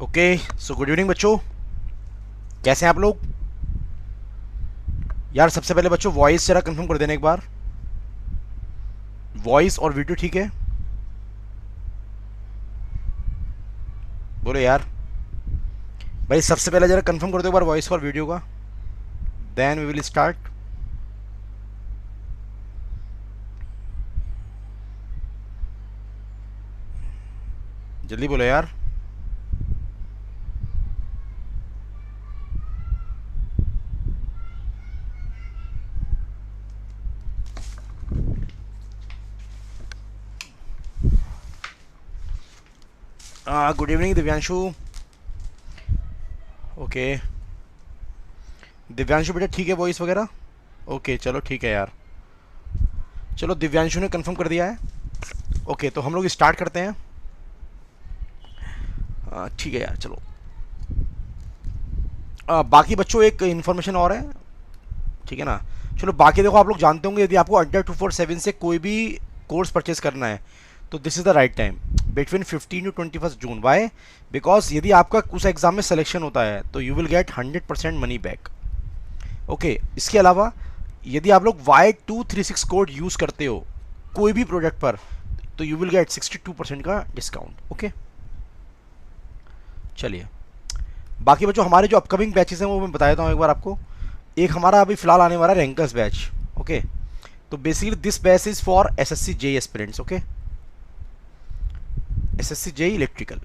Okay, so good evening बच्चों, कैसे हैं आप लोग। यार सबसे पहले बच्चों वॉइस जरा कंफर्म कर देना एक बार, वॉइस और वीडियो ठीक है। बोलो यार भाई, सबसे पहले जरा कंफर्म कर दो एक बार वॉइस और वीडियो का, देन वी विल स्टार्ट। जल्दी बोलो यार। Good evening Divyanshu. Okay Divyanshu बेटा ठीक है वॉइस वगैरह। ओके चलो ठीक है यार, चलो दिव्यांशु ने कंफर्म कर दिया है। ओके तो हम लोग स्टार्ट करते हैं। ठीक है यार चलो। बाकी बच्चों एक इन्फॉर्मेशन और है, ठीक है ना। चलो बाकी देखो, आप लोग जानते होंगे यदि आपको अंडर 247 से कोई भी कोर्स परचेज करना है तो this is the right time between 15 to 21 June. Why? Because यदि आपका उस एग्जाम में सिलेक्शन होता है तो you will get 100% money back. Okay, इसके अलावा यदि आप लोग Y236 कोड यूज़ करते हो कोई भी प्रोडक्ट पर तो यू विल गेट 62% का डिस्काउंट। ओके चलिए, बाकी बच्चों हमारे जो अपकमिंग बैचेस हैं वो मैं बता देता हूँ एक बार आपको। एक हमारा अभी फिलहाल आने वाला है रैंकर्स बैच। ओके, तो basically this batch is for SSC JE aspirants. Okay, SSC JE electrical,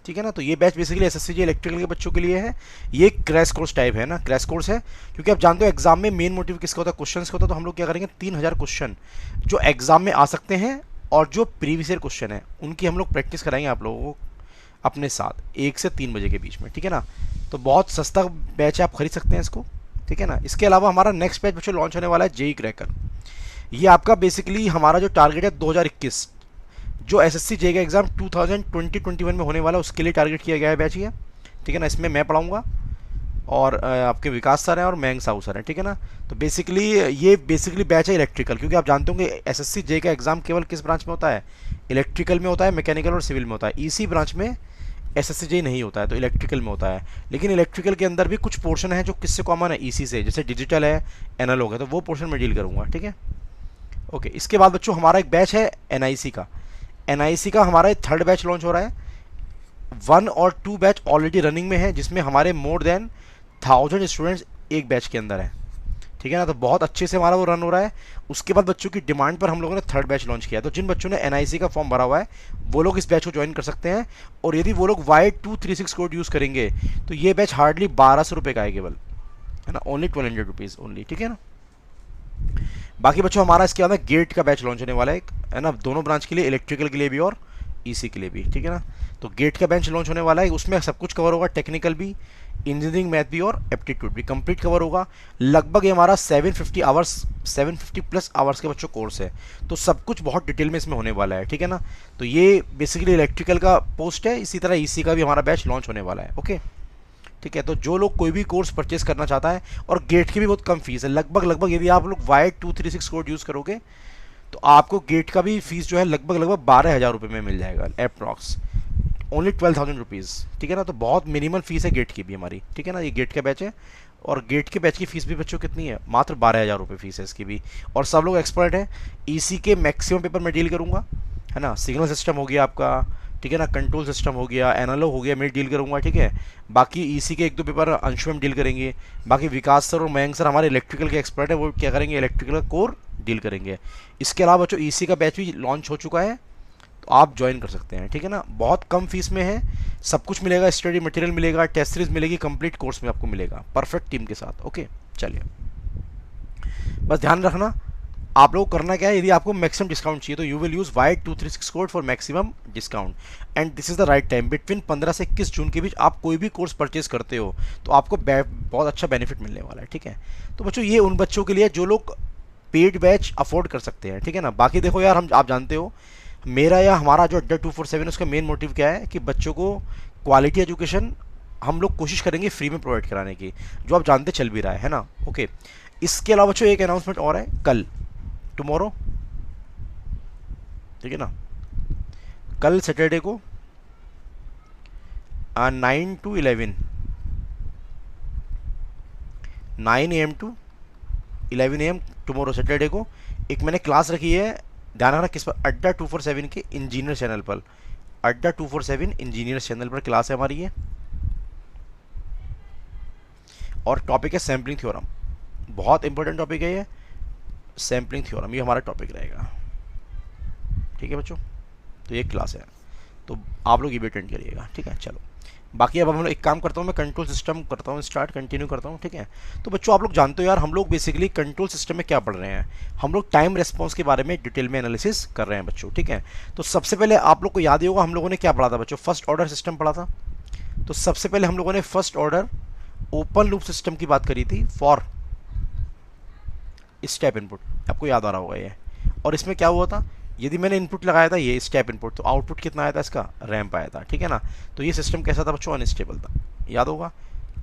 ठीक है ना। तो ये batch basically SSC JE electrical के बच्चों के लिए है। ये क्रैश कोर्स टाइप है ना, क्रैश कोर्स है, क्योंकि आप जानते हो एग्जाम में मेन मोटिव किसका होता है, क्वेश्चन का होता है। तो हम लोग क्या करेंगे, 3000 क्वेश्चन जो एग्जाम में आ सकते हैं और जो प्रीवियस ईयर क्वेश्चन है उनकी हम लोग प्रैक्टिस कराएंगे आप लोगों को अपने साथ 1 से 3 बजे के बीच में, ठीक है ना। तो बहुत सस्ता बैच है, आप खरीद सकते हैं इसको, ठीक है ना। इसके अलावा हमारा नेक्स्ट बैच बच्चों लॉन्च होने वाला है जेई क्रैकर। ये आपका बेसिकली हमारा जो टारगेट है 2021 जो एसएससी जेई का एग्जाम 2020-21 में होने वाला है उसके लिए टारगेट किया गया है बैच ये, ठीक है ना। इसमें मैं पढ़ाऊंगा और आपके विकास सर हैं और मयंक साहू सर हैं, ठीक है ना। तो बेसिकली ये बेसिकली बैच है इलेक्ट्रिकल, क्योंकि आप जानते होंगे एसएससी जेई का एग्जाम केवल किस ब्रांच में होता है, इलेक्ट्रिकल में होता है, मैकेनिकल और सिविल में होता है। इसी ब्रांच में एसएससी जेई नहीं होता है, तो इलेक्ट्रिकल में होता है। लेकिन इलेक्ट्रिकल के अंदर भी कुछ पोर्शन है जो किससे कॉमन है, ईसी से, जैसे डिजिटल है, एनालॉग है, तो वो पोर्शन में डील करूंगा, ठीक है। ओके, इसके बाद बच्चों हमारा एक बैच है एनआईसी का। एनआईसी का हमारा थर्ड बैच लॉन्च हो रहा है। 1 और 2 बैच ऑलरेडी रनिंग में है, जिसमें हमारे मोर देन 1000 स्टूडेंट्स एक बैच के अंदर है, ठीक है ना। तो बहुत अच्छे से हमारा वो रन हो रहा है। उसके बाद बच्चों की डिमांड पर हम लोगों ने थर्ड बैच लॉन्च किया है। तो जिन बच्चों ने एनआईसी का फॉर्म भरा हुआ है वो लोग इस बैच को ज्वाइन कर सकते हैं। और यदि वो लोग Y236 कोड यूज़ करेंगे तो ये बैच हार्डली 1200 रुपये का है केवल, है ना, ओनली 1200 रुपीज़ ओनली, ठीक है ना। बाकी बच्चों हमारा इसके बाद गेट का बैच लॉन्च होने वाला है, है ना, दोनों ब्रांच के लिए, इलेक्ट्रिकल के लिए भी और ईसी के लिए भी, ठीक है ना। तो गेट का बेंच लॉन्च होने वाला है, उसमें सब कुछ कवर होगा, टेक्निकल भी, इंजीनियरिंग, मैथ भी और एप्टीट्यूड भी कंप्लीट कवर होगा। लगभग ये हमारा 750 आवर्स, 750 प्लस आवर्स के बच्चों कोर्स है। तो सब कुछ बहुत डिटेल में इसमें होने वाला है, ठीक है ना। तो ये बेसिकली इलेक्ट्रिकल का पोस्ट है, इसी तरह ईसी का भी हमारा बैच लॉन्च होने वाला है। ओके ठीक है, तो जो लोग कोई भी कोर्स परचेस करना चाहता है, और गेट की भी बहुत कम फीस है, लगभग यदि आप लोग Y236 कोड यूज़ करोगे तो आपको गेट का भी फीस जो है लगभग 12,000 रुपये में मिल जाएगा अप्रॉक्स, ओनली 12,000 रुपीज़, ठीक है ना। तो बहुत मिनिमल फीस है गेट की भी हमारी, ठीक है ना। ये गेट का बैच है और गेट के बैच की फीस भी बच्चों कितनी है, मात्र 12,000 रुपये फीस है इसकी भी। और सब लोग एक्सपर्ट हैं, ईसी के मैक्सिमम पेपर मैं डील करूँगा, है ना। सिग्नल सिस्टम हो गया आपका, ठीक है ना, कंट्रोल सिस्टम हो गया, एनालॉग हो गया, मैं डील करूँगा, ठीक है। बाकी ईसी के 1-2 पेपर अंशु में डील करेंगे। बाकी विकास सर और मयंक सर हमारे इलेक्ट्रिकल के एक्सपर्ट है, वो क्या करेंगे, इलेक्ट्रिकल का कोर डील करेंगे। इसके अलावा बच्चों ईसी का बैच भी लॉन्च हो चुका है, तो आप ज्वाइन कर सकते हैं, ठीक है ना। बहुत कम फीस में है, सब कुछ मिलेगा, स्टडी मटेरियल मिलेगा, टेस्ट सीरीज मिलेगी, कंप्लीट कोर्स में आपको मिलेगा परफेक्ट टीम के साथ। ओके चलिए, बस ध्यान रखना आप लोग करना क्या है, यदि आपको मैक्सिमम डिस्काउंट चाहिए तो you will use Y236 code for maximum discount, and this is the right time. Between 15 से 21 जून के बीच आप कोई भी कोर्स परचेज करते हो तो आपको बहुत अच्छा बेनिफिट मिलने वाला है, ठीक है। तो बच्चों ये उन बच्चों के लिए जो लोग पेड बैच अफोर्ड कर सकते हैं, ठीक है ना। बाकी देखो यार, हम आप जानते हो मेरा या हमारा जो अड्डा 247 उसका मेन मोटिव क्या है कि बच्चों को क्वालिटी एजुकेशन हम लोग कोशिश करेंगे फ्री में प्रोवाइड कराने की, जो आप जानते चल भी रहा है ना। ओके, इसके अलावा बच्चों एक अनाउंसमेंट और है, कल टुमारो, ठीक है ना, कल सैटरडे को 9 to 11, 9 AM to 11 AM tomorrow Saturday को एक मैंने क्लास रखी है, ध्यान रखना किस पर, अड्डा 247 के इंजीनियर चैनल पर, अड्डा 247 इंजीनियर चैनल पर क्लास है हमारी ये, और टॉपिक है सैम्पलिंग थ्योरम। बहुत इंपॉर्टेंट टॉपिक है ये, सैम्पलिंग थ्योरम, ये हमारा टॉपिक रहेगा। ठीक है बच्चों, तो ये क्लास है, तो आप लोग ये भी अटेंड करिएगा। ठीक है, चलो बाकी अब हम लोग एक काम करता हूँ, मैं कंट्रोल सिस्टम करता हूँ स्टार्ट, कंटिन्यू करता हूँ। ठीक है, तो बच्चों आप लोग जानते हो यार, हम लोग बेसिकली कंट्रोल सिस्टम में क्या पढ़ रहे हैं, हम लोग टाइम रेस्पॉन्स के बारे में डिटेल में एनालिसिस कर रहे हैं बच्चों। ठीक है, तो सबसे पहले आप लोग को याद ही होगा हम लोगों ने क्या पढ़ा था बच्चों, फर्स्ट ऑर्डर सिस्टम पढ़ा था। तो सबसे पहले हम लोगों ने first order open loop system की बात करी थी फॉर स्टेप इनपुट, आपको याद आ रहा होगा ये। और इसमें क्या हुआ था, यदि मैंने इनपुट लगाया था ये स्टेप इनपुट, तो आउटपुट कितना आया था इसका, रैंप आया था। ठीक है ना, तो ये सिस्टम कैसा था बच्चों, अनस्टेबल था, याद होगा,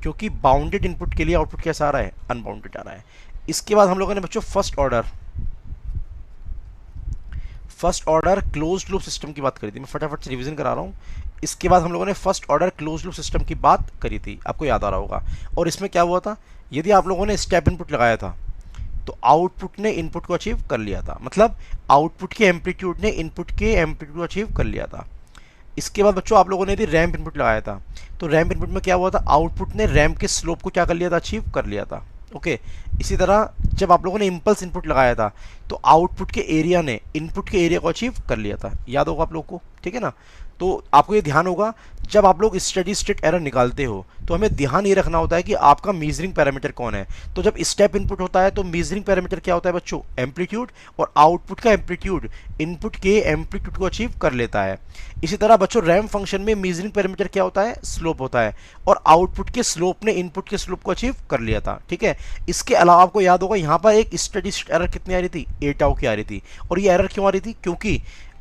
क्योंकि बाउंडेड इनपुट के लिए आउटपुट कैसा आ रहा है, अनबाउंडेड आ रहा है। इसके बाद हम लोगों ने बच्चों first order closed loop system की बात करी थी, मैं फटाफट से रिवीजन करा रहा हूँ। इसके बाद हम लोगों ने first order closed loop system की बात करी थी, आपको याद आ रहा होगा। और इसमें क्या हुआ था, यदि आप लोगों ने स्टेप इनपुट लगाया था तो आउटपुट ने इनपुट को अचीव कर लिया था, मतलब आउटपुट के एम्पलीट्यूड ने इनपुट के एम्पलीट्यूड को अचीव कर लिया था। इसके बाद बच्चों आप लोगों ने यदि रैंप इनपुट लगाया था, तो रैंप इनपुट में क्या हुआ था, आउटपुट ने रैंप के स्लोप को क्या कर लिया था, अचीव कर लिया था। ओके, इसी तरह जब आप लोगों ने इंपल्स इनपुट लगाया था, तो आउटपुट के एरिया ने इनपुट के एरिया को अचीव कर लिया था, याद होगा आप लोग को। ठीक है ना, तो आपको ये ध्यान होगा, जब आप लोग स्टेडी स्टेट एरर निकालते हो तो हमें ध्यान ये रखना होता है कि आपका मीजरिंग पैरामीटर कौन है। तो जब स्टेप इनपुट होता है तो मीजरिंग पैरामीटर क्या होता है बच्चों, एम्पलीट्यूड, और आउटपुट का एम्पलीट्यूड इनपुट के एम्पलीट्यूड को अचीव कर लेता है। इसी तरह बच्चों रैंप फंक्शन में मीजरिंग पैरामीटर क्या होता है, स्लोप होता है, और आउटपुट के स्लोप ने इनपुट के स्लोप को अचीव कर लिया था। ठीक है, इसके अलावा आपको याद होगा यहाँ पर एक स्टेडी स्टेट एरर कितनी आ रही थी, 8 टाउ की आ रही थी। और ये एरर क्यों आ रही थी, क्योंकि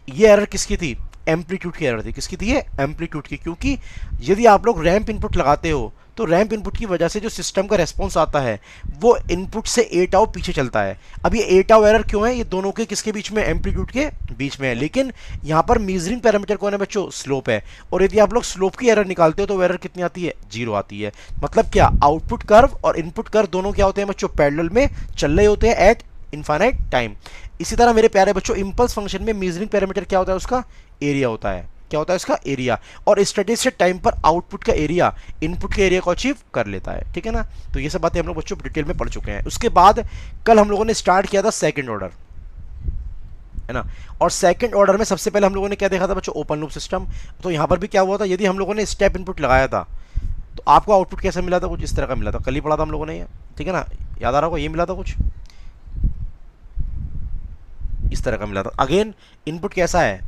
ये एरर किसकी थी, एम्पलीट्यूड की एरर थी। किसकी थी ये, एम्पलीट्यूड की, क्योंकि यदि आप लोग रैंप इनपुट लगाते हो तो रैंप इनपुट की वजह से जो सिस्टम का रेस्पॉन्स आता है वो इनपुट से 8 टाउ पीछे चलता है। अब ये 8 टाउ एरर क्यों है, ये दोनों के किसके बीच में, एम्पलीट्यूड के बीच में है। लेकिन यहाँ पर मीजरिंग पैरामीटर कौन है बच्चों, स्लोप है। और यदि आप लोग स्लोप की एरर निकालते हो तो एरर कितनी आती है, 0 आती है। मतलब क्या, आउटपुट कर्व और इनपुट कर्व दोनों क्या होते हैं बच्चों, पैरेलल में चल रहे होते हैं एट इनफाइनाइट टाइम। इसी तरह मेरे प्यारे बच्चों इंपल्स फंक्शन में मीजरिंग पैरामीटर क्या होता है, उसका एरिया होता है। क्या होता है इसका, एरिया। और स्टेडी स्टेट टाइम पर आउटपुट का एरिया इनपुट के एरिया को अचीव कर लेता है। ठीक है ना, तो ये सब बातें हम लोग बच्चों डिटेल में पढ़ चुके हैं। उसके बाद कल हम लोगों ने स्टार्ट किया था सेकंड ऑर्डर, है ना। और सेकंड ऑर्डर में सबसे पहले हम लोगों ने क्या देखा था बच्चों, ओपन लूप सिस्टम। तो यहाँ पर भी क्या हुआ था, यदि हम लोगों ने स्टेप इनपुट लगाया था तो आपको आउटपुट कैसा मिला था, कुछ इस तरह का मिला था, कल ही पढ़ा था हम लोगों ने ये। ठीक है ना, याद आ रहा होगा, ये मिला था कुछ इस तरह का मिला था। अगेन इनपुट कैसा है,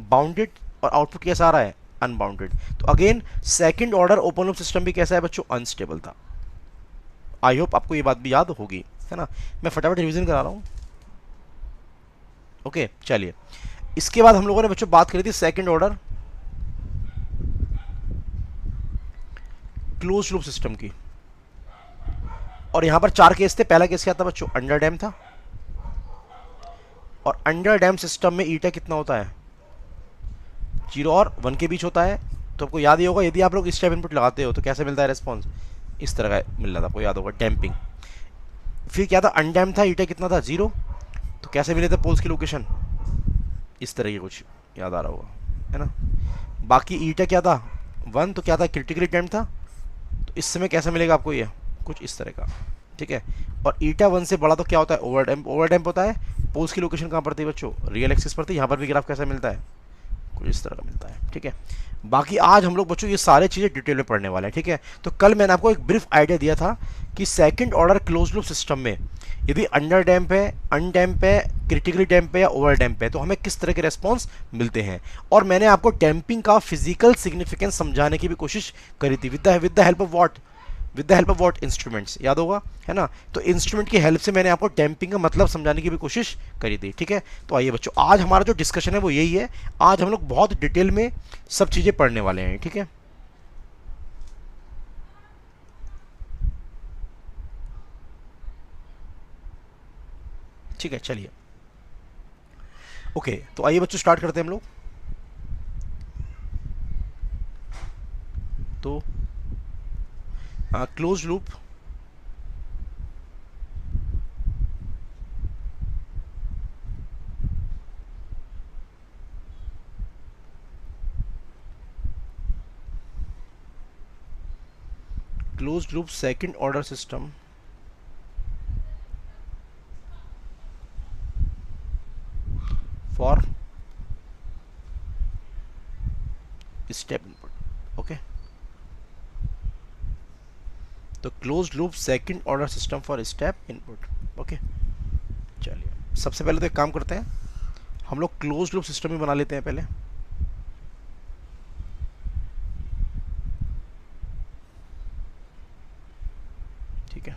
बाउंडेड, और आउटपुट कैसा आ रहा है, अनबाउंडेड। तो again second order open loop system भी कैसा है बच्चों, अनस्टेबल था। आई होप आपको ये बात भी याद होगी, है ना। मैं फटाफट रिवीजन करा रहा हूँ। ओके चलिए, इसके बाद हम लोगों ने बच्चों बात करी थी second order close loop system की। और यहां पर 4 केस थे। पहला केस क्या था बच्चों, अंडर डैम था। और अंडर डैम सिस्टम में ईटा कितना होता है, 0 और 1 के बीच होता है। तो आपको याद ही होगा, यदि आप लोग स्टेप इनपुट लगाते हो तो कैसे मिलता है रेस्पॉन्स, इस तरह का मिल रहा था, आपको याद होगा, डैम्पिंग। फिर क्या था, अनडैम था, ईटा कितना था, 0। तो कैसे मिले थे पोल्स की लोकेशन, इस तरह की कुछ याद आ रहा होगा, है ना। बाकी ईटा क्या था, 1। तो क्या था, क्रिटिकली डैम्प था। तो इस समय कैसे मिलेगा आपको ये, कुछ इस तरह का। ठीक है, और ईटा 1 से बड़ा तो क्या होता है, ओवर डैम्प। ओवर डैम्प होता है, पोल्स की लोकेशन कहाँ पड़ती है बच्चों, रियल एक्सिस पर थी। यहाँ पर भी ग्राफ कैसा मिलता है, कुछ इस तरह का मिलता है। ठीक है, बाकी आज हम लोग बच्चों ये सारे चीज़ें डिटेल में पढ़ने वाले हैं। ठीक है, तो कल मैंने आपको एक ब्रीफ आइडिया दिया था कि second order close loop system में यदि अंडर डैम्प है, अनडैम्प है, क्रिटिकली डैम्प है या ओवर डैम्प है, तो हमें किस तरह के रेस्पॉन्स मिलते हैं। और मैंने आपको डैम्पिंग का फिजिकल सिग्निफिकेंस समझाने की भी कोशिश करी थी, with the help of what, with the help of what, instruments, याद होगा, है ना। तो इंस्ट्रूमेंट की हेल्प से मैंने आपको डैम्पिंग का मतलब समझाने की भी कोशिश करी थी। ठीक है, तो आइए बच्चों, आज हमारा जो डिस्कशन है वो यही है। आज हम लोग बहुत डिटेल में सब चीज़ें पढ़ने वाले हैं। ठीक है, ठीक है, चलिए। ओके, तो आइए बच्चों स्टार्ट करते हैं हम लोग। तो close loop second order system for step input. Okay, तो close loop second order system for step input. Okay, चलिए सबसे पहले तो एक काम करते हैं, हम लोग क्लोज लूप सिस्टम ही बना लेते हैं पहले। ठीक है,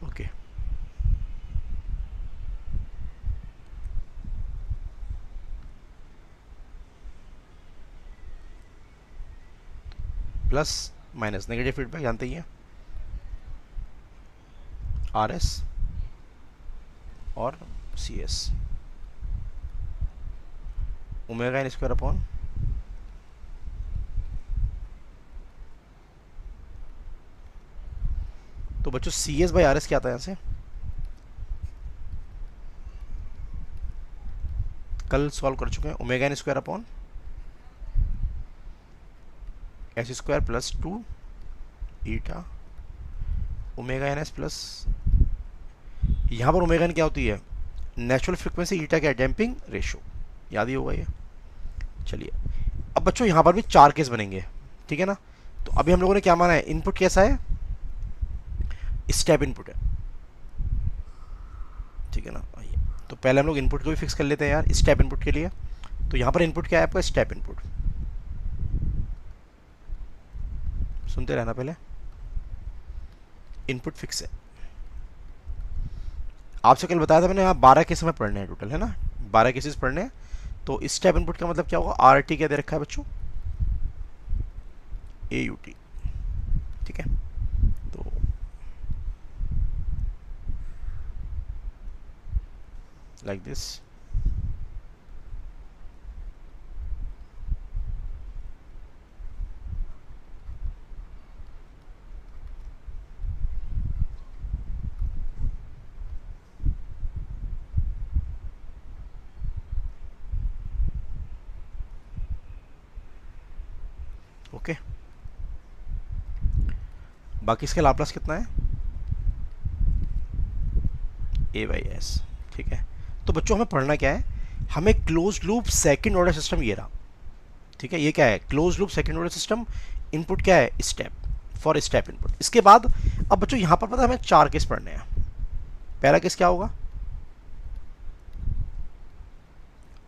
okay plus minus negative feedback जानते ही हैं, आर एस और C S omega N square upon तो बच्चों C S by R S क्या आता है यहाँ से, कल सॉल्व कर चुके हैं, omega N square upon S square plus 2 eta omega N S plus, यहाँ पर ओमेगा एन क्या होती है, नेचुरल फ्रीक्वेंसी, ईटा क्या है, डैम्पिंग रेशो, याद ही होगा ये। चलिए अब बच्चों यहाँ पर भी 4 केस बनेंगे, ठीक है ना। तो अभी हम लोगों ने क्या माना है, इनपुट कैसा है, स्टेप इनपुट है, ठीक है ना। आइए तो पहले हम लोग इनपुट को भी फिक्स कर लेते हैं यार, स्टेप इनपुट के लिए। तो यहाँ पर इनपुट क्या है आपका, स्टेप इनपुट, सुनते रहना पहले, इनपुट फिक्स है। आपसे कल बताया था मैंने, यहाँ 12 केस हमें पढ़ने हैं टोटल, है ना, 12 केसेस पढ़ने हैं। तो स्टेप इनपुट का मतलब क्या होगा, आर टी क्या दे रखा है बच्चों, ए यू टी, ठीक है। तो लाइक दिस, ओके। बाकी इसके लाप्लास कितना है, ए बाई एस, ठीक है। तो बच्चों हमें पढ़ना क्या है, हमें close loop second order system ये रहा, ठीक है। ये क्या है, close loop second order system, input क्या है, स्टेप, फॉर स्टेप इनपुट। इसके बाद अब बच्चों यहाँ पर पता है हमें 4 केस पढ़ने हैं। पहला केस क्या होगा,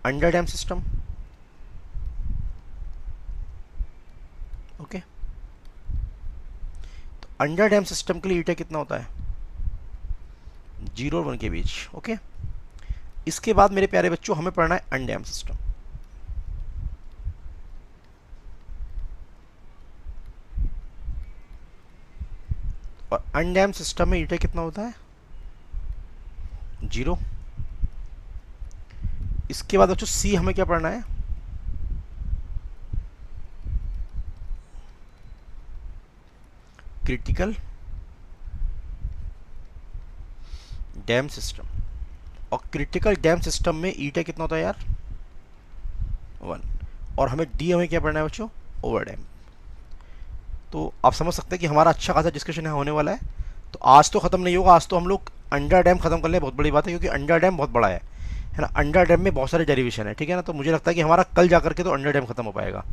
अंडर डैम सिस्टम, ओके। तो अंडर डैम सिस्टम के लिए ईटा कितना होता है, 0 और 1 के बीच, ओके। इसके बाद मेरे प्यारे बच्चों हमें पढ़ना है अनडैम सिस्टम, और अनडैम सिस्टम में ईटा कितना होता है, 0। इसके बाद बच्चों सी हमें क्या पढ़ना है, क्रिटिकल डैम सिस्टम, और क्रिटिकल डैम सिस्टम में ईटा कितना होता है यार, 1। और हमें डी हमें क्या पढ़ना है बच्चों, ओवर डैम। तो आप समझ सकते हैं कि हमारा अच्छा खासा डिस्कशन यहाँ होने वाला है। तो आज तो ख़त्म नहीं होगा, आज तो हम लोग अंडर डैम खत्म कर लें, बहुत बड़ी बात है, क्योंकि अंडर डैम बहुत बड़ा है ना। अंडर डैम में बहुत सारे डेरिवेशन है, ठीक है ना। तो मुझे लगता है कि हमारा कल जा करके तो अंडर डैम खत्म हो पाएगा,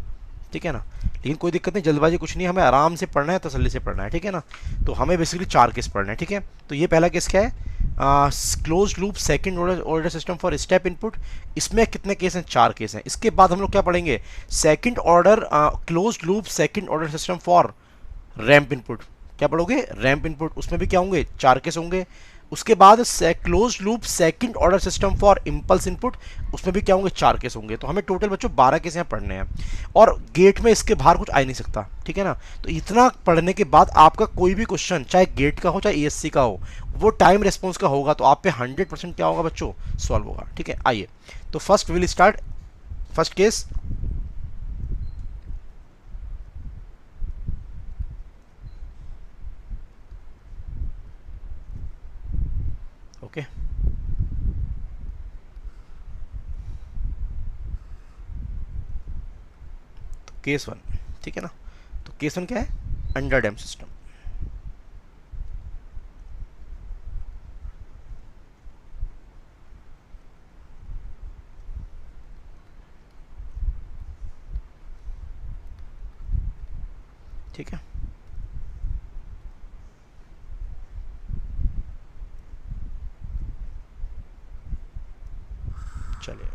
ठीक है ना। लेकिन कोई दिक्कत नहीं, जल्दबाजी कुछ नहीं, हमें आराम से पढ़ना है, तसल्ली से पढ़ना है, ठीक है ना। तो हमें बेसिकली 4 केस पढ़ना है, ठीक है। तो ये पहला केस क्या है, close loop second order system for step input. इसमें कितने केस हैं, 4 केस हैं। इसके बाद हम लोग क्या पढ़ेंगे, second order close loop second order system for ramp input, क्या पढ़ोगे, रैंप इनपुट, उसमें भी क्या होंगे, 4 केस होंगे। उसके बाद close loop second order system for impulse input, उसमें भी क्या होंगे, 4 केस होंगे। तो हमें टोटल बच्चों 12 केस यहाँ पढ़ने हैं, और गेट में इसके बाहर कुछ आ ही नहीं सकता, ठीक है ना। तो इतना पढ़ने के बाद आपका कोई भी क्वेश्चन, चाहे गेट का हो चाहे ईएससी का हो, वो टाइम रेस्पॉन्स का होगा, तो आप पे 100% क्या होगा बच्चों, सॉल्व होगा, ठीक है। आइए, तो first will start, first case. Okay, तो केस 1, ठीक है ना। तो केस 1 क्या है, अंडर डैम सिस्टम। ठीक है, चलिए,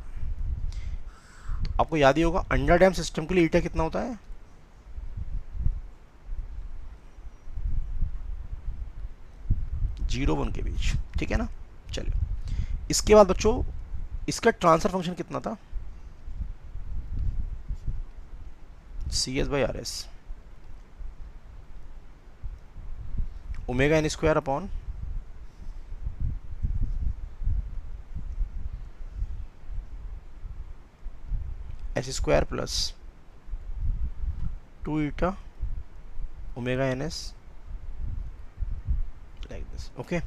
तो आपको याद ही होगा अंडर डैम सिस्टम के लिए ईटा कितना होता है, 0-1 के बीच, ठीक है ना। चलिए, इसके बाद बच्चों इसका ट्रांसफर फंक्शन कितना था, CS/RS omega N square upon S square plus 2 eta omega N S, like this. Okay,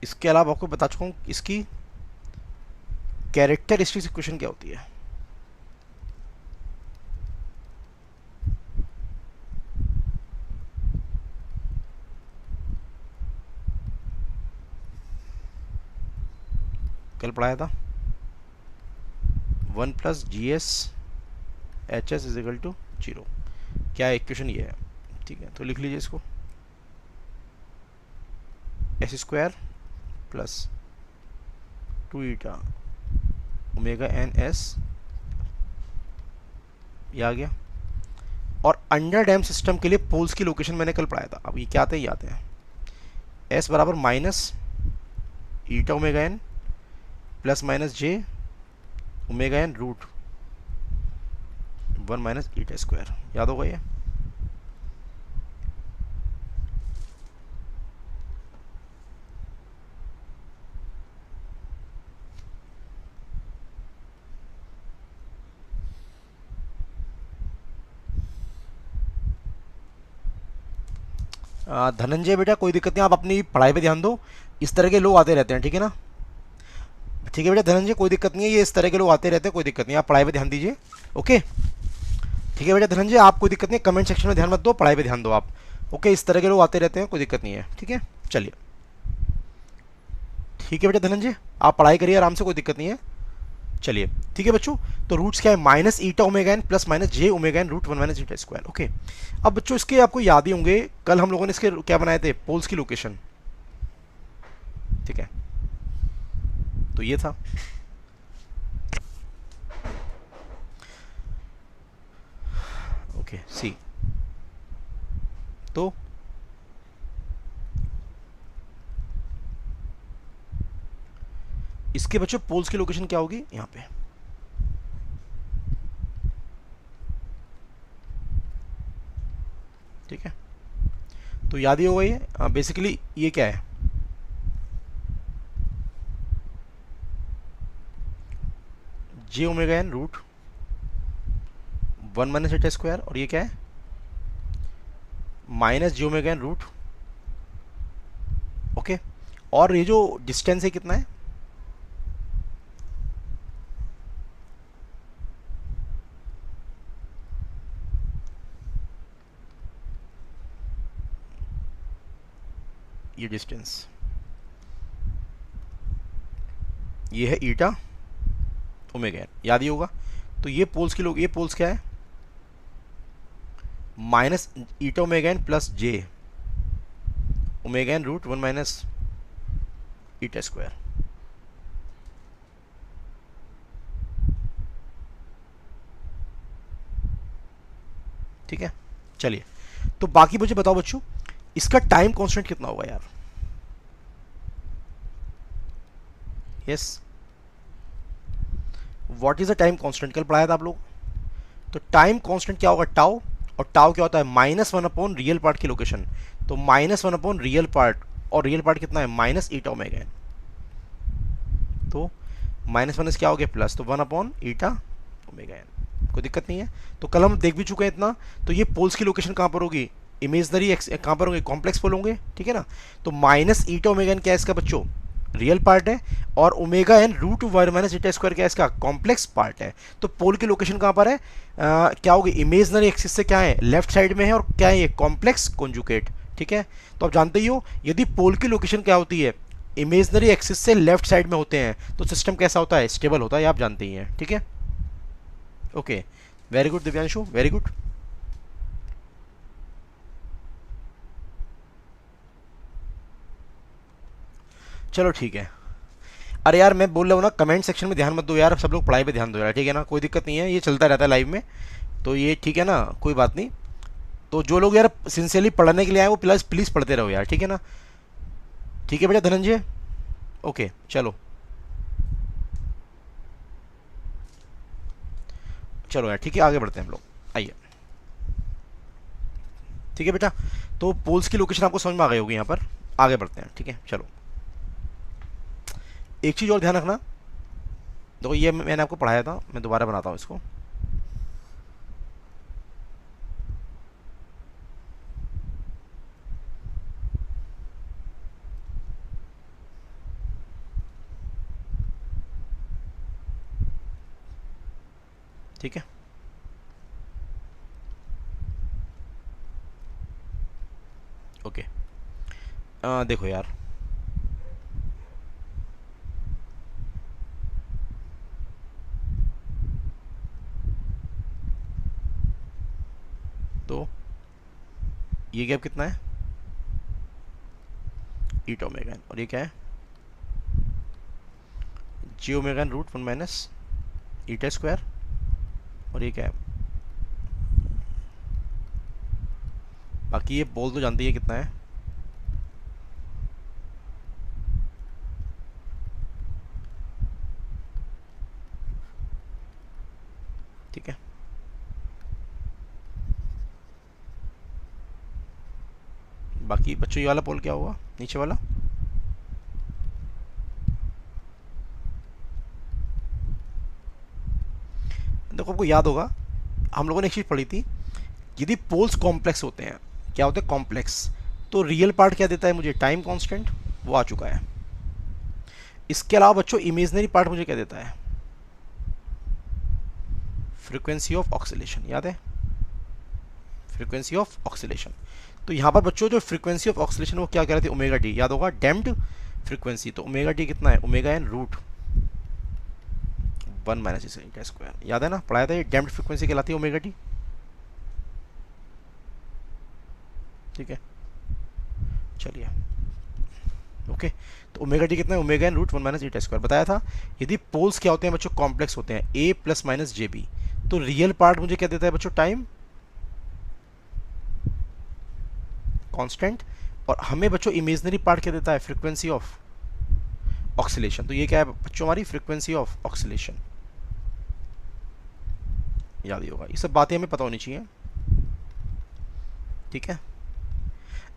इसके अलावा आपको बता चुका हूँ इसकी कैरेक्टरिस्टिक्स इक्वेशन क्या होती है। कल पढ़ाया था, 1 plus GS/HS is equal to 0। क्या इक्वेशन ये है, ठीक है, तो लिख लीजिए इसको, S square plus 2 eta omega N S, ये आ गया। और अंडर डैम सिस्टम के लिए पोल्स की लोकेशन मैंने कल पढ़ाया था। अब ये क्या आते हैं, ये आते हैं एस बराबर minus eta omega N plus minus j omega N root 1 minus eta square, याद होगा ये। धनंजय बेटा कोई दिक्कत नहीं, आप अपनी पढ़ाई पे ध्यान दो, इस तरह के लोग आते रहते हैं, ठीक है ना। ठीक है बेटा धनंजय, कोई दिक्कत नहीं है, ये इस तरह के लोग आते रहते हैं, कोई दिक्कत नहीं, आप पढ़ाई पे ध्यान दीजिए। ओके, ठीक है बेटा धनंजय, आप कोई दिक्कत नहीं, कमेंट सेक्शन में ध्यान मत दो, पढ़ाई पे ध्यान दो आप। ओके, इस तरह के लोग आते रहते हैं, कोई दिक्कत नहीं है, ठीक है। चलिए, ठीक है बेटा धनंजय, आप पढ़ाई करिए आराम से, कोई दिक्कत नहीं है। चलिए, ठीक है बच्चों, तो रूट्स क्या है, minus eta omega N plus minus j omega N root 1 minus eta square. Okay, अब बच्चों इसके आपको याद ही होंगे, कल हम लोगों ने इसके क्या बनाए थे, पोल्स की लोकेशन, ठीक है, तो ये था। ओके सी, तो इसके बच्चों पोल्स की लोकेशन क्या होगी, यहां पे, ठीक है। तो याद ही होगा ये, बेसिकली ये क्या है, जे omega N root 1 minus eta square, और ये क्या है, minus j omega N root. Okay, और ये जो डिस्टेंस है कितना है, ये डिस्टेंस, ये है ईटा ओमेगा एन, याद ही होगा। तो ये पोल्स की लोग, ये पोल्स क्या है, minus eta omega N plus जे omega N root 1 minus eta square, ठीक है। चलिए, तो बाकी मुझे बताओ बच्चों, इसका टाइम कांस्टेंट कितना होगा यार? Yes, what is the time constant? कल पढ़ाया था आप लोग। तो टाइम कांस्टेंट क्या होगा? टाउ। और टाउ क्या होता है? -1 अपॉन रियल पार्ट की लोकेशन। तो -1 अपॉन रियल पार्ट, और रियल पार्ट कितना है? Minus eta omega N. तो -1 क्या हो गया? प्लस, तो 1 अपॉन ईटा ओमेगा एन। कोई दिक्कत नहीं है। तो कल हम देख भी चुके हैं इतना। तो ये पोल्स की लोकेशन कहाँ पर होगी? इमेजनरी कहाँ पर होंगे? कॉम्प्लेक्स पोल होंगे, ठीक है ना। तो माइनस ईटा ओमेगा एन क्या है इसका बच्चों? रियल पार्ट है। और omega N root one minus eta square क्या है इसका? कॉम्प्लेक्स पार्ट है। तो पोल की लोकेशन कहाँ पर है? क्या होगी? इमेजनरी एक्सिस से क्या है? लेफ्ट साइड में है। और क्या है ये? कॉम्प्लेक्स कॉन्जुगेट, ठीक है। तो आप जानते ही हो यदि पोल की लोकेशन क्या होती है? इमेजनरी एक्सिस से लेफ्ट साइड में होते हैं तो सिस्टम कैसा होता है? स्टेबल होता है, आप जानते ही हैं, ठीक है। Okay, very good Divyanshu, very good. चलो ठीक है। अरे यार मैं बोल रहा हूँ ना, कमेंट सेक्शन में ध्यान मत दो यार, सब लोग पढ़ाई पे ध्यान दो यार, ठीक है ना। कोई दिक्कत नहीं है, ये चलता रहता है लाइव में, तो ये ठीक है ना, कोई बात नहीं। तो जो लोग यार सिंसियरली पढ़ने के लिए आए वो प्लस प्लीज़ पढ़ते रहो यार, ठीक है ना। ठीक है बेटा धनंजय, ओके चलो। चलो यार ठीक है, आगे बढ़ते हैं हम लोग, आइए। ठीक है बेटा, तो पोल्स की लोकेशन आपको समझ में आ गई होगी यहाँ पर। आगे बढ़ते हैं, ठीक है चलो। एक चीज़ और ध्यान रखना, देखो ये मैंने आपको पढ़ाया था, मैं दोबारा बनाता हूँ इसको। ठीक है, ओके। देखो यार, तो ये गैप कितना है? ईटा ओमेगा एन। और ये क्या है? जी omega N root 1 minus eta square. और ये क्या है? बाकी ये बोल तो जानती है कितना है। ठीक है, बाकी बच्चों ये वाला पोल क्या होगा? नीचे वाला देखो, आपको याद होगा हम लोगों ने एक चीज़ पढ़ी थी, यदि पोल्स कॉम्प्लेक्स होते हैं, क्या होते हैं? कॉम्प्लेक्स। तो रियल पार्ट क्या देता है मुझे? टाइम कांस्टेंट, वो आ चुका है। इसके अलावा बच्चों इमेजनरी पार्ट मुझे क्या देता है? फ्रीक्वेंसी ऑफ ऑक्सीलेशन, याद है? Frequency of oscillation. तो यहाँ पर बच्चों जो फ्रीक्वेंसी ऑफ ऑक्सीलेशन वो क्या कह रहे थे? ओमेगा डी, याद होगा, डैम्प्ड फ्रीक्वेंसी। तो ओमेगा डी कितना है? Omega N root 1 minus eta square, याद है ना, पढ़ाया था। ये डैम्प्ड फ्रीक्वेंसी कहलाती है ओमेगा डी, ठीक है। चलिए, ओके। तो ओमेगा डी कितना है? Omega N root 1 minus eta square बताया था। यदि पोल्स क्या होते हैं बच्चों? कॉम्प्लेक्स होते हैं, ए प्लस माइनस जे बी। तो रियल पार्ट मुझे क्या देता है बच्चों? Time constant. और हमें बच्चों इमेजनरी पार्ट क्या देता है? Frequency of oscillation. तो ये क्या है बच्चों? हमारी फ्रीक्वेंसी ऑफ ऑक्सीलेशन, याद ही होगा। ये सब बातें हमें पता होनी चाहिए, ठीक है।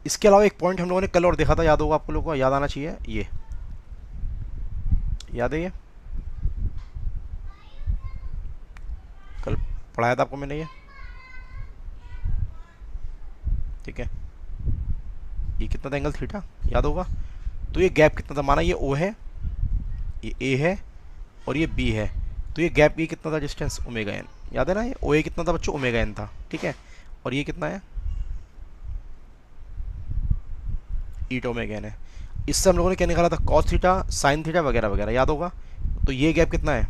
इसके अलावा एक पॉइंट हम लोगों ने कल और देखा था, याद होगा आपको लोगों को, याद आना चाहिए, ये याद है? ये कल पढ़ाया था आपको मैंने, ये ठीक है। ये कितना था? एंगल थीटा, याद होगा। तो ये गैप कितना था? माना ये ओ है, ये ए है, और ये बी है। तो ये गैप ये कितना था? डिस्टेंस ओमेगा एन, याद है ना। ये ओ ए कितना था बच्चों? ओमेगा एन था, ठीक है। और ये कितना है? ईटा ओमेगा एन है। इससे हम लोगों ने क्या निकाला था? कॉस थीटा, साइन थीटा वगैरह वगैरह, याद होगा। तो ये गैप कितना है?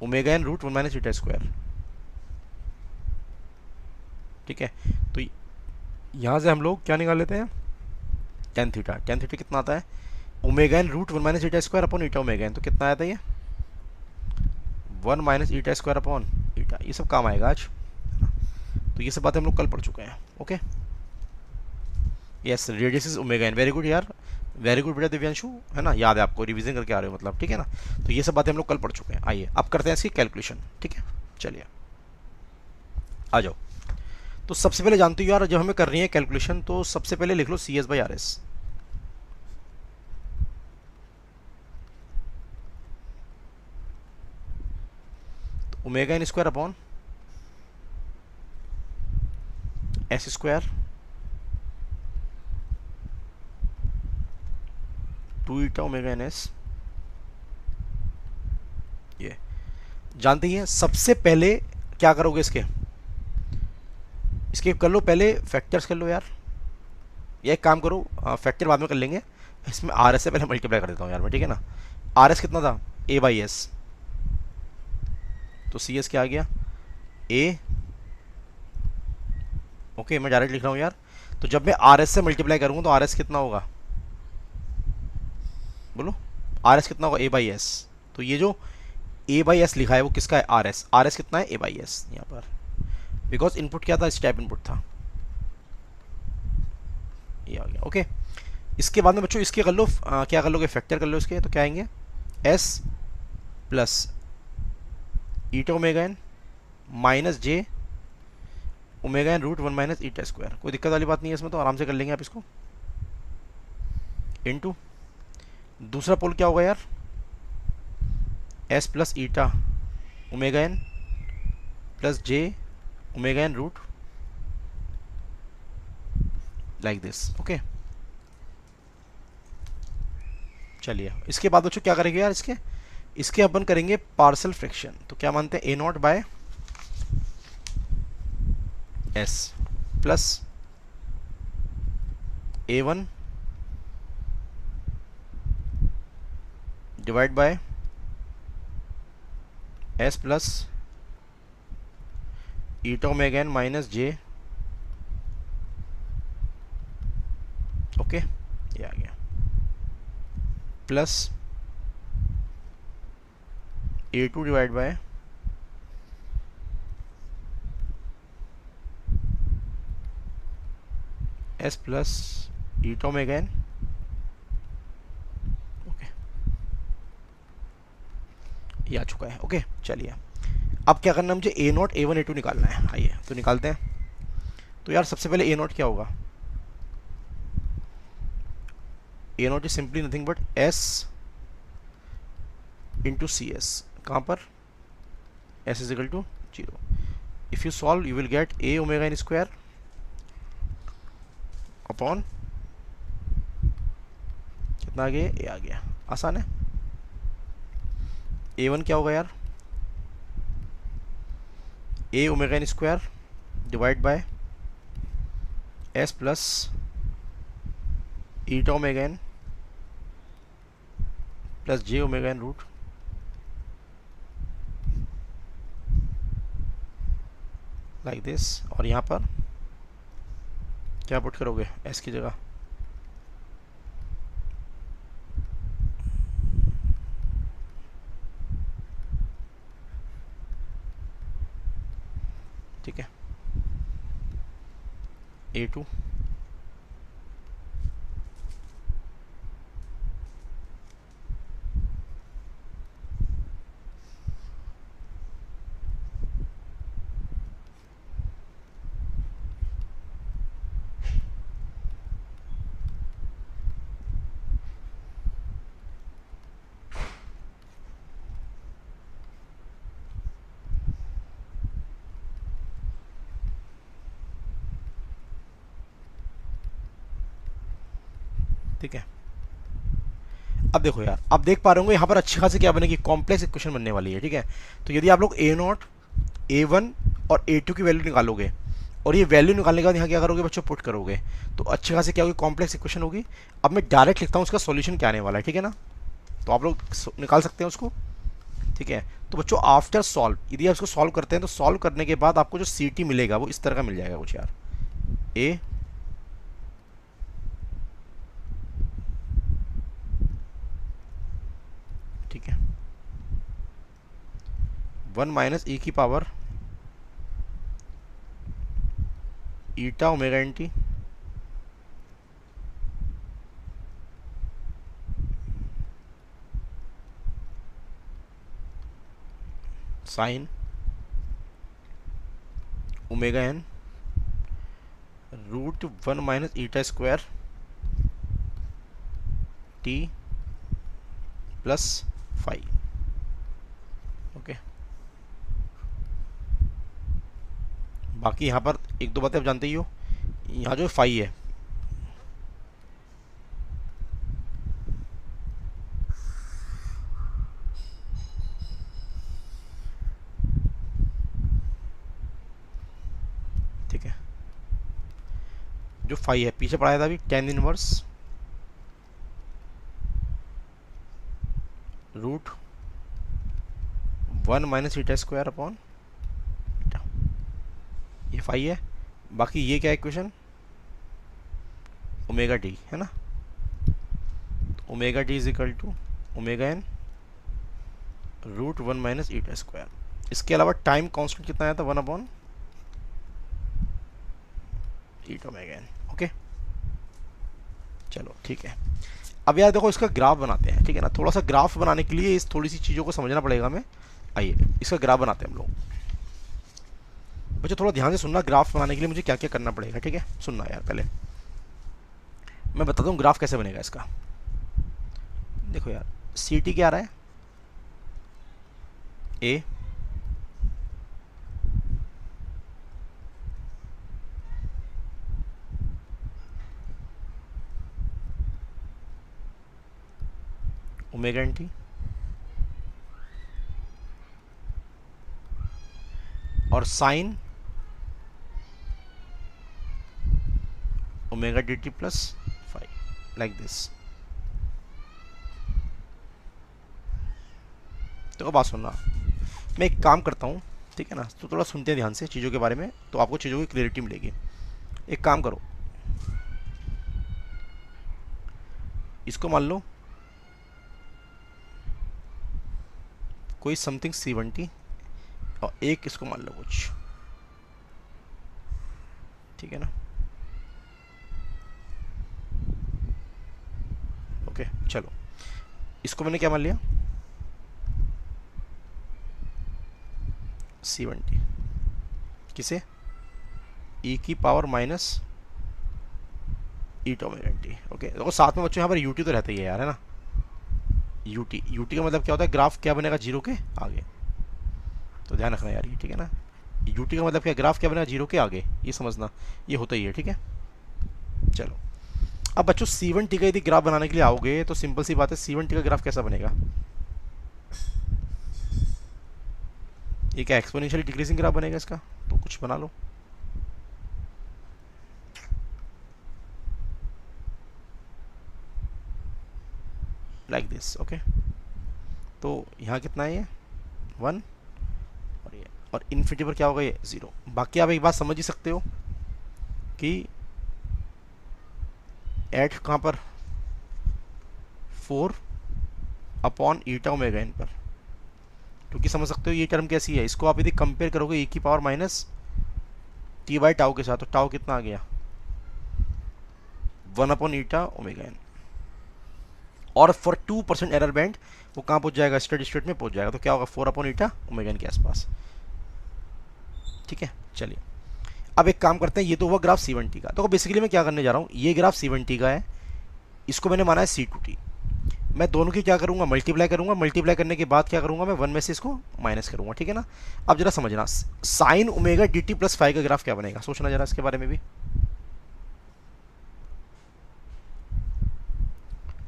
Omega N root 1 minus eta square, ठीक है। तो यहाँ से हम लोग क्या निकाल लेते हैं? Tan theta. टेन थीटा कितना आता है? Omega N root 1 minus eta square upon eta omega N. तो कितना आया था ये? 1 माइनस ईटा स्क्वायर अपॉन ईटा। ये सब काम आएगा आज, तो ये सब बातें हम लोग कल पढ़ चुके हैं। Okay, yes, radius is omega N. Very good यार, वेरी गुड बेटा दिव्यांशु, है ना, याद है आपको, रिवीजन करके आ रहे हो मतलब, ठीक है ना। तो ये सब बातें हम लोग कल पढ़ चुके हैं। आइए अब करते हैं इसकी कैलकुलेशन, ठीक है, चलिए आ जाओ। तो सबसे पहले जानते हो यार, जब हमें करनी है कैलकुलेशन तो सबसे पहले लिख लो C S by R S. Omega N square upon S square 2 eta omega N S. ये जानते ही हैं। सबसे पहले क्या करोगे, इसके कर लो, पहले फैक्टर्स कर लो यार। ये एक काम करो, फैक्टर बाद में कर लेंगे, इसमें आर एस से पहले मल्टीप्लाई कर देता हूँ यार मैं, ठीक है ना। आर एस कितना था, ए बाई एस, तो सी एस क्या आ गया, ए। ओके, मैं डायरेक्ट लिख रहा हूँ यार। तो जब मैं आर एस से मल्टीप्लाई करूँगा तो आर एस कितना होगा, बोलो, आर एस कितना होगा, ए बाई एस। तो ये जो ए बाई एस लिखा है वो किसका है, आर एस। आर एस कितना है, ए बाई एस यहाँ पर, बिकॉज इनपुट क्या था, स्टेप इनपुट था, ये आ गया। ओके, इसके बाद में बच्चों इसके कर लो, क्या कर लोगे, फैक्टर कर लो इसके, तो क्या आएंगे, s plus eta omega n minus j omega N root 1 minus eta square. कोई दिक्कत वाली बात नहीं है इसमें, तो आराम से कर लेंगे आप इसको। इनटू दूसरा पोल क्या होगा यार, S plus eta omega N plus J omega N root like this. Okay, चलिए इसके बाद बच्चों क्या करेंगे यार, इसके अपन करेंगे पार्सल फ्रैक्शन। तो क्या मानते हैं, a naught by s plus a one divide by s plus eta omega n minus j. Okay, ये आ गया, plus a two divide by s plus eta omega N. Okay, ये आ चुका है। ओके, चलिए अब क्या करना है, मुझे a naught a one a two निकालना है। आइए तो निकालते हैं। तो यार सबसे पहले ए नॉट क्या होगा, a naught is simply nothing but s into c s. कहाँ पर, s is equal to 0। If you solve you will get a omega N square upon कितना आ गया, ए आ गया, आसान है। ए वन क्या होगा यार, a omega N square divide by s plus eta omega N plus J omega N root like this. और यहाँ पर क्या पुट करोगे, एस की जगह, ठीक है, ए टू ठीक है। अब देखो यार, अब देख पा रहे होंगे यहाँ पर अच्छी खासी क्या बनेगी, कॉम्प्लेक्स इक्वेशन बनने वाली है, ठीक है। तो यदि आप लोग ए नॉट ए वन और ए टू की वैल्यू निकालोगे और ये वैल्यू निकालने के बाद यहाँ क्या करोगे बच्चों, पुट करोगे, तो अच्छी खासी क्या होगी, कॉम्प्लेक्स इक्वेशन होगी। अब मैं डायरेक्ट लिखता हूँ उसका सॉल्यूशन क्या आने वाला है, ठीक है ना। तो आप लोग निकाल सकते हैं उसको, ठीक है। तो बच्चों आफ्टर सॉल्व, यदि आप इसको सॉल्व करते हैं तो सॉल्व करने के बाद आपको जो सी टी मिलेगा वो इस तरह का मिल जाएगा कुछ यार, ए ठीक है 1 माइनस ई की power eta omega N t sine omega N root 1 minus eta square t plus five. Okay, बाकी यहाँ पर एक दो बातें आप जानते ही हो। यहाँ जो फाइव है, ठीक है, जो फाइव है पीछे पढ़ाया था अभी, tan inverse root 1 minus eta square upon ईटा, ये फाइव है। बाकी ये क्या है इक्वेशन, ओमेगा डी है ना, omega D is equal to omega N root 1 minus eta square. इसके अलावा टाइम कांस्टेंट कितना आया था, 1 upon eta omega N. Okay, चलो ठीक है। अब यार देखो इसका ग्राफ बनाते हैं, ठीक है ना। थोड़ा सा ग्राफ बनाने के लिए इस थोड़ी सी चीज़ों को समझना पड़ेगा हमें। आइए इसका ग्राफ बनाते हैं हम लोग। बच्चों थोड़ा ध्यान से सुनना, ग्राफ बनाने के लिए मुझे क्या क्या करना पड़ेगा, ठीक है। सुनना यार, पहले मैं बताता हूँ ग्राफ कैसे बनेगा इसका। देखो यार, सी टी क्या आ रहा है, ए ओमेगा एन टी और sign omega D T plus five, like this. तो बात सुनना, मैं एक काम करता हूँ, ठीक है ना। तो थोड़ा सुनते हैं ध्यान से चीज़ों के बारे में, तो आपको चीज़ों की क्लियरिटी मिलेगी। एक काम करो, इसको मान लो कोई समथिंग C1T और एक इसको मान लो कुछ, ठीक है ना। ओके चलो, इसको मैंने क्या मान लिया, C1T, किसे, e की power minus eta omega T. Okay देखो साथ में बच्चों यहाँ पर यूटी तो रहता ही है यार, है ना। यूटी, यूटी का मतलब क्या होता है, ग्राफ क्या बनेगा, जीरो के आगे। तो ध्यान रखना यार ये, ठीक है ना। यूटी का मतलब क्या, ग्राफ क्या बनेगा, जीरो के आगे, ये समझना, ये होता ही है, ठीक है। चलो अब बच्चों C1T का यदि ग्राफ बनाने के लिए आओगे तो सिंपल सी बात है, C1T का ग्राफ कैसा बनेगा, ये क्या एक्सपोनेंशियली डिक्रीजिंग ग्राफ बनेगा इसका। तो कुछ बना लो, लाइक दिस। ओके, तो यहाँ कितना है ये 1 और ये, और इन्फिनिटी पर क्या होगा ये 0। बाकी आप एक बात समझ ही सकते हो कि एट कहाँ पर 4 अपॉन ईटा ओमेगा एन पर, क्योंकि समझ सकते हो ये टर्म कैसी है। इसको आप यदि कंपेयर करोगे e की power minus T by tau के साथ, तो टाउ कितना आ गया 1 अपॉन ईटा ओमेगा एन। और फॉर 2% एरर बैंड वो कहाँ पहुँच जाएगा, स्टेडी स्टेट में पहुँच जाएगा। तो क्या होगा 4 अपॉन ईटा ओमेगा एन के आसपास, ठीक है। चलिए अब एक काम करते हैं, ये तो हुआ ग्राफ C1T का। तो बेसिकली मैं क्या करने जा रहा हूँ, ये ग्राफ C1T का है, इसको मैंने माना है C2T। मैं दोनों की क्या करूँगा, मल्टीप्लाई करूँगा। मल्टीप्लाई करने के बाद क्या करूँगा, मैं 1 में से इसको माइनस करूँगा, ठीक है ना। अब जरा समझना, sign omega D T plus 5 का ग्राफ क्या बनेगा, सोचना जरा इसके बारे में भी।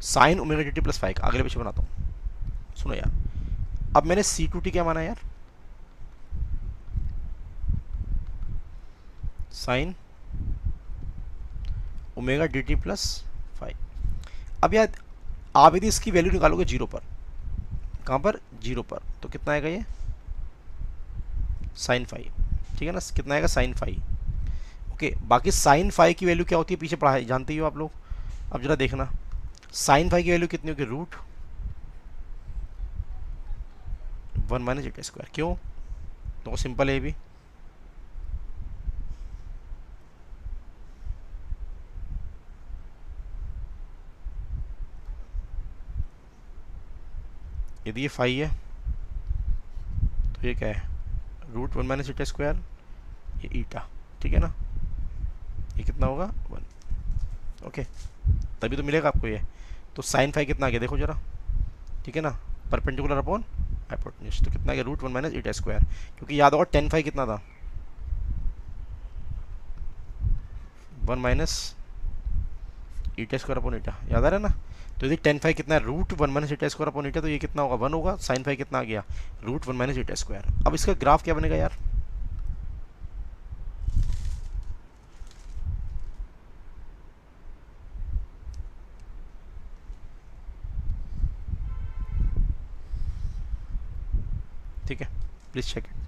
Sign omega D T plus 5 अगले पीछे बनाता हूँ, सुनो यार। अब मैंने C2T क्या माना यार, sign omega D T plus 5। अब यार आप यदि इसकी वैल्यू निकालोगे जीरो पर, कहाँ पर, जीरो पर, तो कितना आएगा ये साइन 5, ठीक है ना। कितना आएगा साइन 5। ओके, बाकी साइन 5 की वैल्यू क्या होती है पीछे पढ़ाई जानते ही हो आप लोग। अब जरा देखना साइन 5 की वैल्यू कितनी होगी, रूट 1 माइनस ईटा स्क्वायर। क्यों, तो सिंपल है ये भी, यदि ये फाई है तो ये क्या है, रूट 1 माइनस ईटा स्क्वायर, ये ईटा, ठीक है ना, ये कितना होगा 1, ओके, तभी तो मिलेगा आपको ये। तो साइन फाई कितना आ गया देखो जरा, ठीक है ना, परपेंडिकुलर अपॉन हाइपोटेन्यूज, तो कितना आ गया रूट 1 माइनस ईटा स्क्वायर, क्योंकि याद होगा टेन फाई कितना था, 1 माइनस ईटा स्क्वायर अपॉन ईटा, याद आ रहा है ना। तो यदि टेन फाई कितना है, root 1 minus eta square upon ईटा, तो ये कितना होगा 1 होगा, साइन फाई कितना आ गया रूट 1 माइनस ईटा स्क्वायर। अब इसका ग्राफ क्या बनेगा यार, ठीक है, प्लीज चेक इट।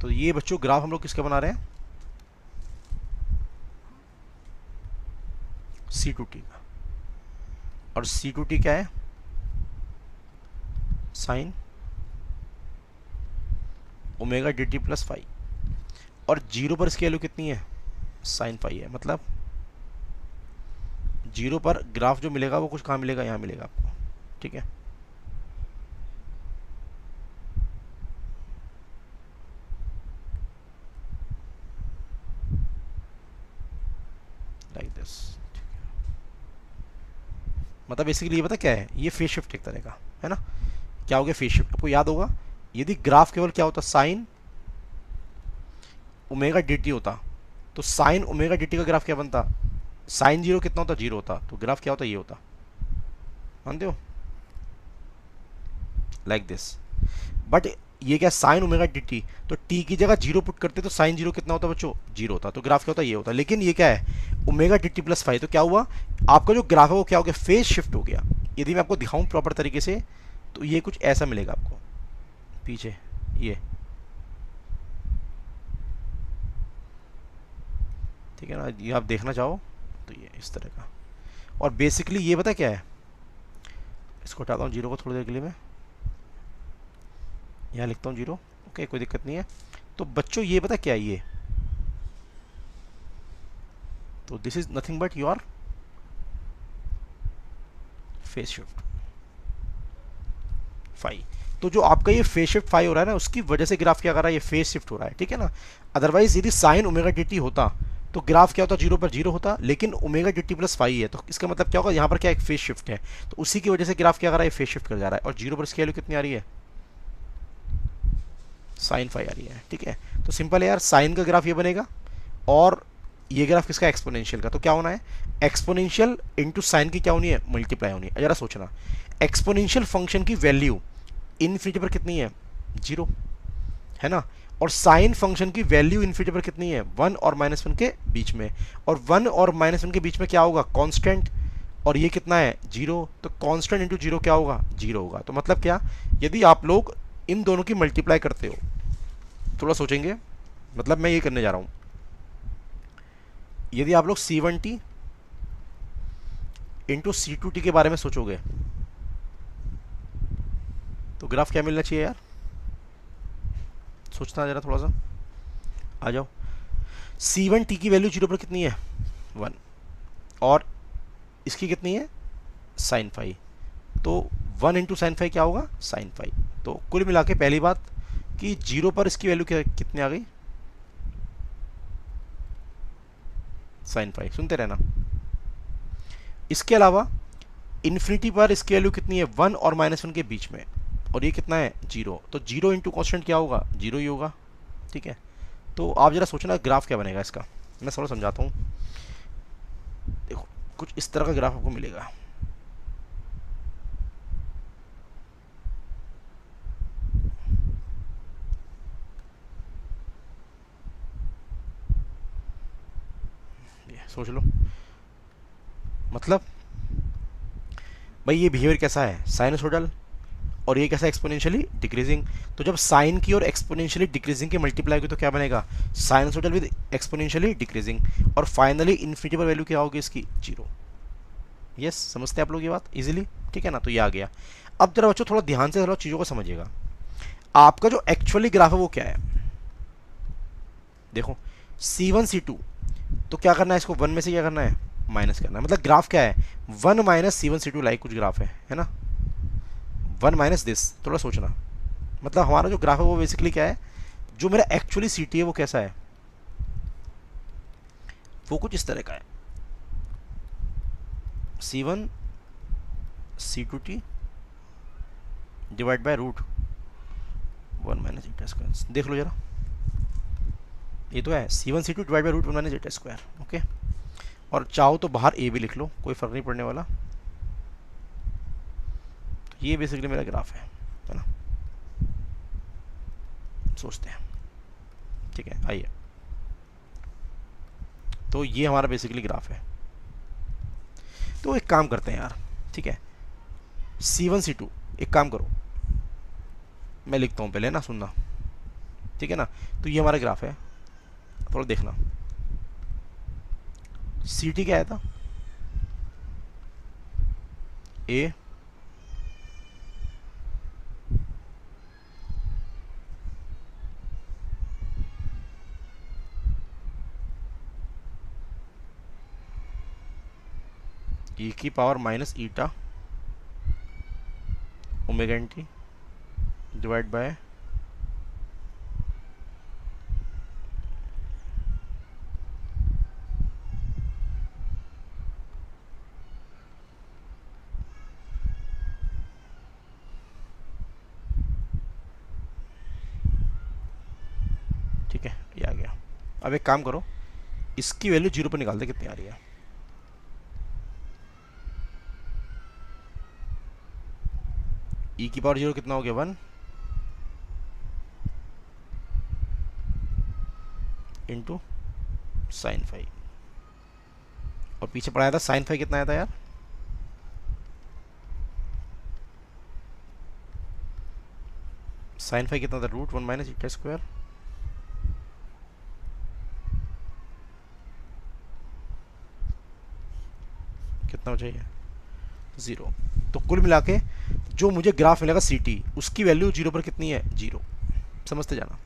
तो ये बच्चों ग्राफ हम लोग किसका बना रहे हैं, C2T का, और C2T क्या है, sine omega D T plus phi, और जीरो पर इसकी वैल्यू कितनी है, साइन फाई है, मतलब जीरो पर ग्राफ जो मिलेगा वो कुछ कहाँ मिलेगा, यहाँ मिलेगा आपको, ठीक है। लाइक दिस, मतलब बेसिकली ये पता क्या है, ये फेज शिफ्ट एक तरह का है ना। क्या हो गया फेज शिफ्ट, आपको याद होगा यदि ग्राफ केवल क्या होता, साइन ओमेगा डी टी होता, तो साइन ओमेगा डी टी का ग्राफ क्या बनता, साइन जीरो कितना होता, जीरो होता, तो ग्राफ क्या होता, ये होता, मानते हो, लाइक दिस। बट ये क्या साइन ओमेगा डी टी, तो टी की जगह जीरो पुट करते तो साइन जीरो कितना होता बच्चों, जीरो होता, तो ग्राफ क्या होता, ये होता। लेकिन ये क्या है omega D T plus five, तो क्या हुआ आपका जो ग्राफ है वो क्या हो गया, फेज शिफ्ट हो गया। यदि मैं आपको दिखाऊं प्रॉपर तरीके से तो ये कुछ ऐसा मिलेगा आपको पीछे, ये ठीक है ना, ये आप देखना चाहो तो ये इस तरह का। और बेसिकली ये पता क्या है, इसको हटाता हूँ जीरो को थोड़ी देर के लिए, मैं यहाँ लिखता हूँ जीरो, ओके कोई दिक्कत नहीं है। तो बच्चों ये पता क्या है ये, तो this is nothing but your phase shift phi. तो जो आपका ये फेज शिफ्ट फाई हो रहा है ना, उसकी वजह से ग्राफ क्या कर रहा है, ये फेज शिफ्ट हो रहा है, ठीक है ना। अदरवाइज यदि साइन ओमेगा डी टी होता तो ग्राफ क्या होता, जीरो पर जीरो होता, लेकिन omega D T plus phi है, तो इसका मतलब क्या होगा, यहाँ पर क्या एक फेज शिफ्ट है, तो उसी की वजह से ग्राफ क्या कर रहा है, फेज शिफ्ट कर जा रहा है। और जीरो पर इसकी वैल्यू कितनी आ रही है, साइन फाई आ रही है, ठीक है। तो सिंपल है यार, साइन का ग्राफ ये बनेगा और ये ग्राफ किसका, एक्सपोनेंशियल का। तो क्या होना है, एक्सपोनेंशियल इंटू साइन की क्या होनी है, मल्टीप्लाई होनी है। जरा सोचना, एक्सपोनेंशियल फंक्शन की वैल्यू इनफिनिटी पर कितनी है, जीरो है ना, और साइन फंक्शन की वैल्यू इनफिनिटी पर कितनी है, 1 और -1 के बीच में, और 1 और -1 के बीच में क्या होगा, कांस्टेंट, और ये कितना है, जीरो, तो कांस्टेंट इंटू जीरो क्या होगा, जीरो होगा। तो मतलब क्या, यदि आप लोग इन दोनों की मल्टीप्लाई करते हो, थोड़ा सोचेंगे, मतलब मैं ये करने जा रहा हूं, यदि आप लोग C1T इंटू C2T के बारे में सोचोगे तो ग्राफ क्या मिलना चाहिए यार, सोचना जरा थोड़ा सा, आ जाओ। C1T की वैल्यू जीरो पर कितनी है, 1, और इसकी कितनी है, साइन फाई, तो 1 इंटू साइन फाई क्या होगा, साइन फाई। तो कुल मिला के पहली बात कि जीरो पर इसकी वैल्यू कितनी आ गई, साइन फाई, सुनते रहना। इसके अलावा इन्फिनिटी पर इसकी वैल्यू कितनी है, 1 और -1 के बीच में, और ये कितना है, जीरो, तो जीरो इंटू कॉन्स्टेंट क्या होगा, जीरो ही होगा, ठीक है। तो आप जरा सोचना ग्राफ क्या बनेगा इसका, मैं थोड़ा समझाता हूँ। देखो कुछ इस तरह का ग्राफ आपको मिलेगा, सोच लो, मतलब भाई ये बिहेवियर कैसा है, साइनसोइडल, और ये कैसा, एक्सपोनेंशियली डिक्रीजिंग। तो जब साइन की और एक्सपोनेंशियली डिक्रीजिंग की मल्टीप्लाई होगी तो क्या बनेगा, साइनसोइडल विद एक्सपोनेंशियली डिक्रीजिंग, और फाइनली इन्फिनिटी पर वैल्यू क्या होगी इसकी, जीरो। यस, समझते हैं आप लोग ये बात इजीली, ठीक है ना। तो ये आ गया। अब जरा बच्चों थोड़ा ध्यान से थोड़ा चीज़ों को समझिएगा। आपका जो एक्चुअली ग्राफ है वो क्या है, देखो C1 C2, तो क्या करना है, इसको 1 में से क्या करना है, माइनस करना है। मतलब ग्राफ क्या है, 1 माइनस C1 C2 लाइक कुछ ग्राफ है ना, 1 माइनस दिस। थोड़ा सोचना, मतलब हमारा जो ग्राफ है वो बेसिकली क्या है, जो मेरा एक्चुअली CT है वो कैसा है, वो कुछ इस तरह का है, C1 C2T divide by root 1 minus eta square. देख लो जरा, ये तो है C1 C2 divide by root 1 minus eta square. Okay, और चाहो तो बाहर ए भी लिख लो, कोई फर्क नहीं पड़ने वाला। तो ये बेसिकली मेरा ग्राफ है ना, सोचते हैं, ठीक है। आइए, तो ये हमारा बेसिकली ग्राफ है। तो एक काम करते हैं यार, ठीक है, C1 C2, एक काम करो, मैं लिखता हूँ पहले ना, सुनना, ठीक है ना। तो ये हमारा ग्राफ है, थोड़ा देखना। CT क्या आया था, A e की power minus eta omega N T divide by ठीक है, ये आ गया। अब एक काम करो, इसकी वैल्यू 0 पर निकाल दे, कितनी आ रही है, e की पावर 0 कितना हो गया, 1 इंटू साइन 5, और पीछे पढ़ाया था साइन 5 कितना आया था यार, साइन 5 कितना था, रूट 1 माइनस ईटा स्क्वायर। कितना हो चाहिए, 0। तो कुल मिला के जो मुझे ग्राफ मिलेगा CT, उसकी वैल्यू 0 पर कितनी है, 0। समझते जाना।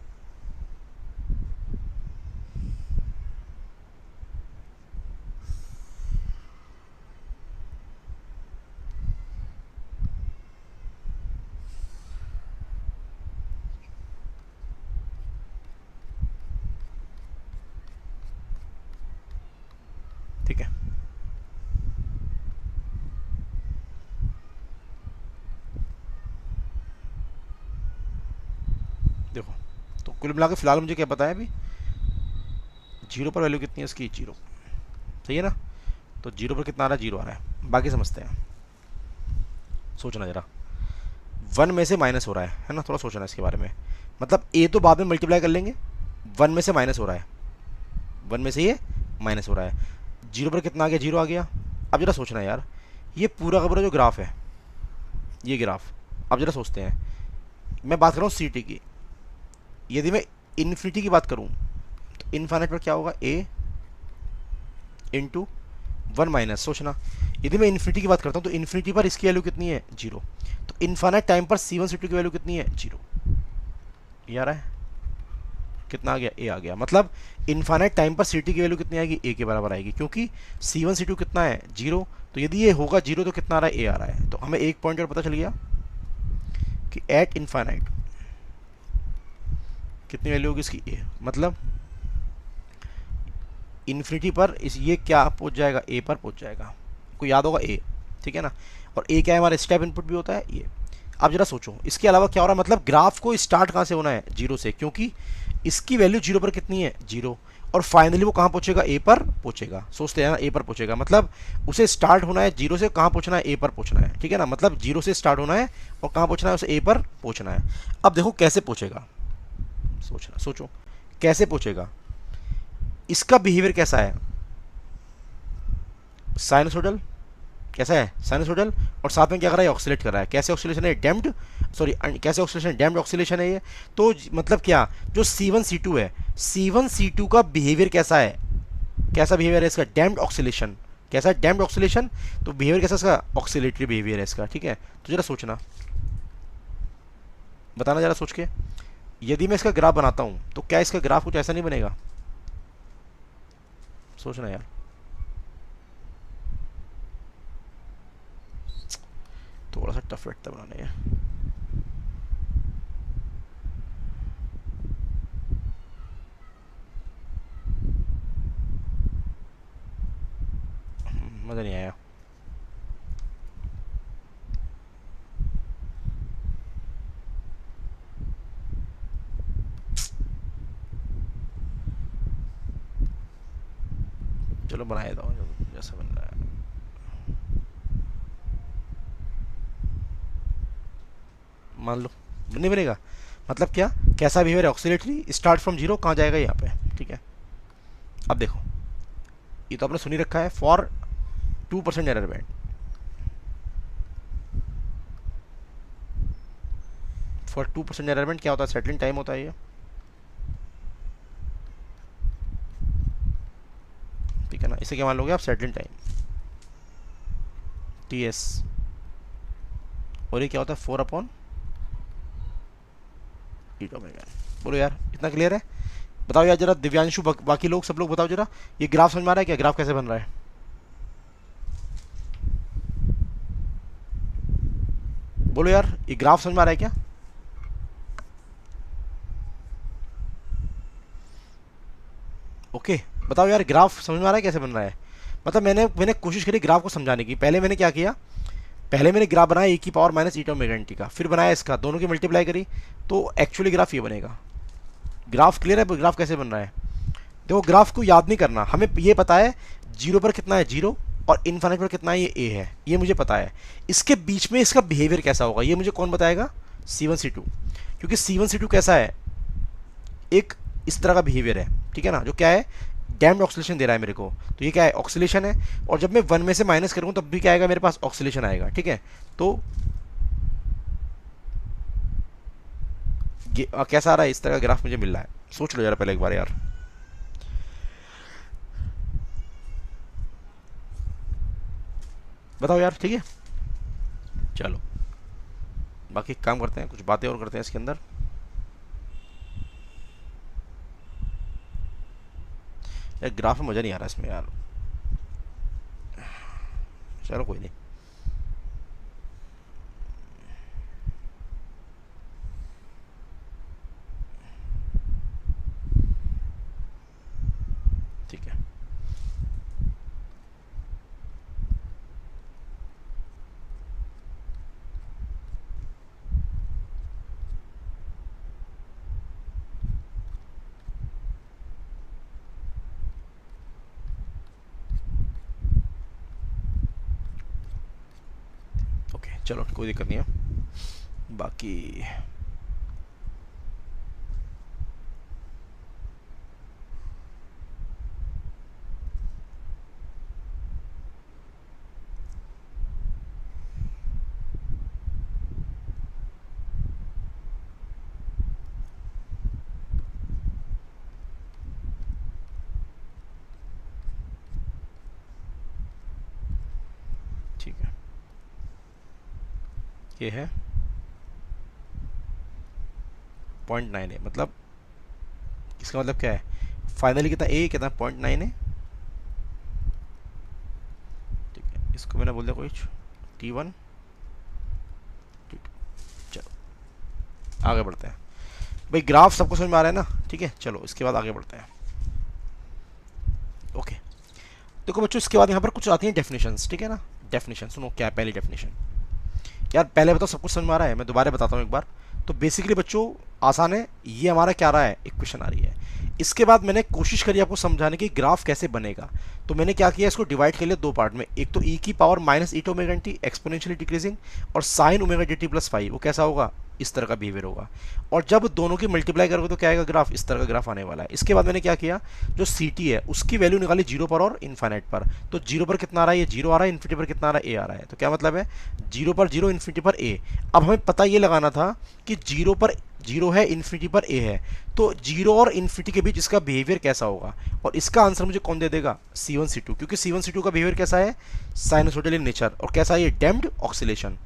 ठीक है, देखो, तो कुल मिला के फिलहाल मुझे क्या पता है अभी, 0 पर वैल्यू कितनी है इसकी, 0, सही है ना। तो 0 पर कितना आ रहा है, 0 आ रहा है। बाकी समझते हैं, सोचना जरा, 1 में से माइनस हो रहा है ना, थोड़ा सोचना इसके बारे में। मतलब a तो बाद में मल्टीप्लाई कर लेंगे, 1 में से माइनस हो रहा है, 1 में से ये माइनस हो रहा है, 0 पर कितना आ गया, 0 आ गया। अब जरा सोचना यार, ये पूरा का पूरा जो ग्राफ है, ये ग्राफ, अब जरा सोचते हैं, मैं बात कर रहा हूँ CT की, यदि मैं इन्फिनिटी की बात करूँ तो इनफाइनाइट पर क्या होगा, a इंटू 1 माइनस, सोचना, यदि मैं इन्फिनिटी की बात करता हूँ तो इन्फिनिटी पर इसकी वैल्यू कितनी है, 0। तो इनफाइनाइट टाइम पर C1 C2 की वैल्यू कितनी है, 0। ये आ रहा है, कितना आ गया, a आ गया। मतलब इनफाइनाइट टाइम पर CT की वैल्यू कितनी आएगी, a के बराबर आएगी, क्योंकि C1 C2 कितना है, 0। तो यदि ये होगा 0 तो कितना आ रहा है, a आ रहा है। तो हमें एक पॉइंट और पता चल गया कि एट इनफाइनाइट कितनी वैल्यू होगी इसकी, a। मतलब इन्फिनिटी पर इस ये क्या पहुंच जाएगा, a पर पहुंच जाएगा, आपको याद होगा a, ठीक है ना। और a क्या है, हमारा स्टेप इनपुट भी होता है ये। अब जरा सोचो इसके अलावा क्या हो रहा है, मतलब ग्राफ को स्टार्ट कहाँ से होना है, 0 से, क्योंकि इसकी वैल्यू 0 पर कितनी है, 0, और फाइनली वो कहाँ पहुंचेगा, a पर पहुंचेगा। सोचते हैं ना, a पर पहुंचेगा, मतलब उसे स्टार्ट होना है 0 से, कहाँ पहुंचना है, a पर पहुंचना है, ठीक है ना। मतलब 0 से स्टार्ट होना है और कहाँ पहुंचना है, उसे a पर पहुंचना है। अब देखो कैसे पहुंचेगा, सोचना, सोचो कैसे पहुंचेगा, इसका बिहेवियर कैसा है, साइनसोइडल, कैसा है, साइनसोइडल, और साथ में क्या कर रहा है, ऑक्सीलेट कर रहा है। कैसे ऑक्सीलेशन है, डैम्प्ड, सॉरी कैसे ऑक्सीलेशन, डैम्प्ड ऑक्सीलेशन है ये। तो मतलब क्या, जो C1 C2 है, C1 C2 का बिहेवियर कैसा है, कैसा बिहेवियर है इसका, डैम्प्ड ऑक्सीलेशन, कैसा है, डैम्प्ड ऑक्सीलेशन, तो बिहेवियर कैसा इसका, ऑक्सीलेटरी बिहेवियर है इसका, ठीक है। तो जरा सोचना, बताना जरा सोच के, यदि मैं इसका ग्राफ बनाता हूँ तो क्या इसका ग्राफ कुछ ऐसा नहीं बनेगा, सोचना यार। थोड़ा सा टफ बैठता बनाने है। मज़ा नहीं आया। चलो बना देता हूँ जैसा बन रहा है। मान लो नहीं बनेगा, मतलब क्या, कैसा बिहेवियर है, ऑक्सीलेटरी, स्टार्ट फ्रॉम जीरो, कहाँ जाएगा यहाँ पे, ठीक है। अब देखो, ये तो आपने सुनी रखा है, for 2% error band, for 2% error band क्या होता है, सेटलिंग टाइम होता है ये, ठीक है ना। इसे क्या मान लोगे आप, सेटलिंग टाइम, TS, और ये क्या होता है 4/, बोलो यार इतना क्लियर है। बताओ यार जरा दिव्यांशु, बाकी लोग सब लोग बताओ जरा, ये ग्राफ समझ में आ रहा है क्या, ग्राफ कैसे बन रहा है, बोलो यार, ये ग्राफ समझ में आ रहा है क्या। ओके बताओ यार, ग्राफ समझ में आ रहा है कैसे बन रहा है। मतलब मैंने कोशिश करी ग्राफ को समझाने की। पहले मैंने क्या किया, पहले मैंने ग्राफ बनाया e की power minus eta omega T का, फिर बनाया इसका, दोनों की मल्टीप्लाई करी, तो एक्चुअली ग्राफ ये बनेगा। ग्राफ क्लियर है, ग्राफ कैसे बन रहा है। देखो ग्राफ को याद नहीं करना, हमें ये पता है जीरो पर कितना है जीरो, और इनफाइनाइट पर कितना है ये ए है, ये मुझे पता है। इसके बीच में इसका बिहेवियर कैसा होगा ये मुझे कौन बताएगा, C1 C2, क्योंकि C1 C2 कैसा है, एक इस तरह का बिहेवियर है, ठीक है ना, जो क्या है, डैम्प्ड ऑक्सीलेशन दे रहा है मेरे को, तो ये क्या है, ऑक्सीलेशन है। और जब मैं 1 में से माइनस करूँ तब भी क्या आएगा मेरे पास, ऑक्सीलेशन आएगा, ठीक है। तो कैसा आ रहा है, इस तरह का ग्राफ मुझे मिल रहा है। सोच लो जरा पहले एक बार यार, बताओ यार, ठीक है। चलो बाकी काम करते हैं, कुछ बातें और करते हैं इसके अंदर। यार ग्राफ में मज़ा नहीं आ रहा इसमें यार, चलो कोई नहीं। ठीक है, ओके चलो कोई दिक्कत नहीं है। बाकी ठीक है, ये है 0.9 है, मतलब इसका मतलब क्या है, फाइनली कितना ए, कितना 0.9 है, ठीक है। इसको मैंने बोल दिया कुछ T1, ठीक है। चलो आगे बढ़ते हैं भाई, ग्राफ सबको समझ में आ रहा है ना, ठीक है। चलो इसके बाद आगे बढ़ते हैं। ओके देखो बच्चों, इसके बाद यहाँ पर कुछ आती हैं डेफिनेशंस, ठीक है ना। डेफिनेशन सुनो, क्या है पहली डेफिनेशन, यार पहले बताओ सब कुछ समझ में आ रहा है, मैं दोबारा बताता हूँ एक बार। तो बेसिकली बच्चों आसान है, ये हमारा क्या रहा है, इक्वेशन आ रही है। इसके बाद मैंने कोशिश करी आपको समझाने की ग्राफ कैसे बनेगा। तो मैंने क्या किया, इसको डिवाइड कर लिया दो पार्ट में, एक तो e की power minus eta omega T exponentially decreasing, और sign omega D T plus five, वो कैसा होगा, इस तरह का बिहेवियर होगा। और जब दोनों की मल्टीप्लाई करोगे तो क्या आएगा ग्राफ, इस तरह का ग्राफ आने वाला है। इसके बाद मैंने क्या किया, जो सी टी है उसकी वैल्यू निकाली 0 पर और इन्फाइनाइट पर। तो 0 पर कितना आ रहा है, ये 0 आ रहा है, इन्फिनिटी पर कितना आ रहा है, ए आ रहा है। तो क्या मतलब है, 0 पर 0, इन्फिनिटी पर ए। अब हमें पता ये लगाना था कि 0 पर 0 है, इन्फिनिटी पर ए है, तो 0 और इन्फिनिटी के बीच इसका बिहेवियर कैसा होगा। और इसका आंसर मुझे कौन दे देगा, C1 C2, क्योंकि C1 C2 का बिहेवियर कैसा है, साइनसोइडल इन नेचर, और कैसा है ये, डैम्प्ड ऑक्सीलेशन।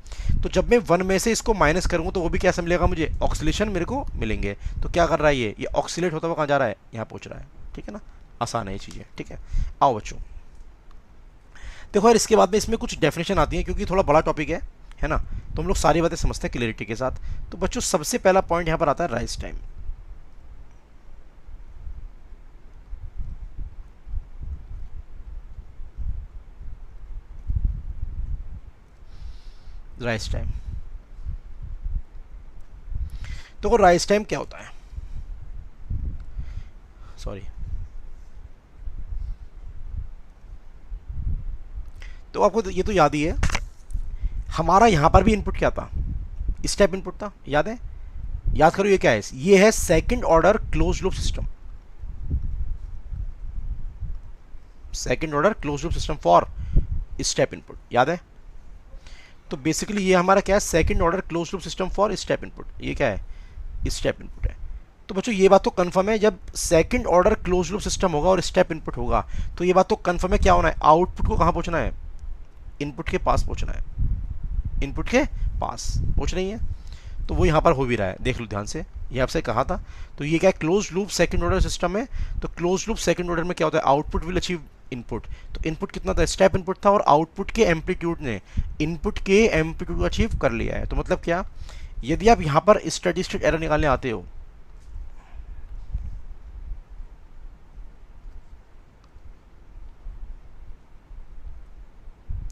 तो जब मैं 1 में से इसको माइनस करूंगा तो वो भी कैसा मिलेगा मुझे, ऑक्सीलेशन मेरे को मिलेंगे। तो क्या कर रहा है ये ऑक्सीलेट होता हुआ कहाँ जा रहा है, यहाँ पहुंच रहा है। ठीक है ना, आसान है ये चीज़ें। ठीक है, आओ बच्चों देखो यार, इसके बाद में इसमें कुछ डेफिनेशन आती है, क्योंकि थोड़ा बड़ा टॉपिक है ना, तो हम लोग सारी बातें समझते हैं क्लियरिटी के साथ। तो बच्चों सबसे पहला पॉइंट यहाँ पर आता है राइज टाइम। राइज टाइम, तो राइज टाइम क्या होता है, सॉरी, तो आपको ये तो याद ही है, हमारा यहां पर भी इनपुट क्या था, स्टेप इनपुट था, याद है, याद करो ये क्या है, ये है second order close loop system, second order close loop system for step input, याद है। तो बेसिकली ये हमारा क्या है, second order close loop system for step input, ये क्या है, स्टेप इनपुट है। तो बच्चों ये बात तो कंफर्म है, जब second order close loop system होगा और स्टेप इनपुट होगा तो ये बात तो कंफर्म है, क्या होना है, आउटपुट को कहां पहुंचना है, इनपुट के पास पहुंचना है, इनपुट के पास पहुंच रही है। तो वो यहाँ पर हो भी रहा है, देख लो ध्यान से, ये आपसे कहा था। तो ये क्या है, close loop second order system है। तो क्लोज लूप सेकंड ऑर्डर में क्या होता है, आउटपुट विल अचीव इनपुट। तो इनपुट कितना था, स्टेप इनपुट था, और आउटपुट के एम्पलीट्यूड ने इनपुट के एम्पलीट्यूड को अचीव कर लिया है। तो मतलब क्या, यदि आप यहाँ पर स्टेडी स्टेट एरर निकालने आते हो,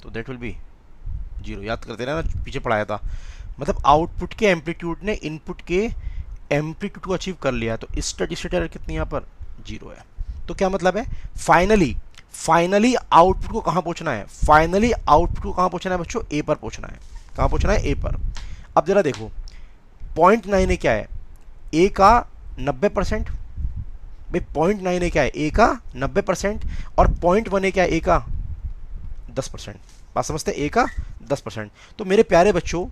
तो दैट विल बी 0, याद करते रहना, पीछे पढ़ाया था। मतलब आउटपुट के एम्पलीट्यूड ने इनपुट के एम्पलीट्यूड को अचीव कर लिया है। तो स्टेडी स्टेट एरर कितनी यहाँ पर 0 है। तो क्या मतलब है, फाइनली आउटपुट को कहाँ पहुँचना है, फाइनली आउटपुट को कहाँ पहुँचना है बच्चों, ए पर पहुँचना है। कहाँ पहुँचना है, ए पर। अब जरा देखो 0.9 ए क्या है, ए का 90%, भाई 0.9 ए क्या है, ए का 90%, और 0.1 ए क्या है, ए का 10%। बात समझते हैं, ए का 10%। तो मेरे प्यारे बच्चों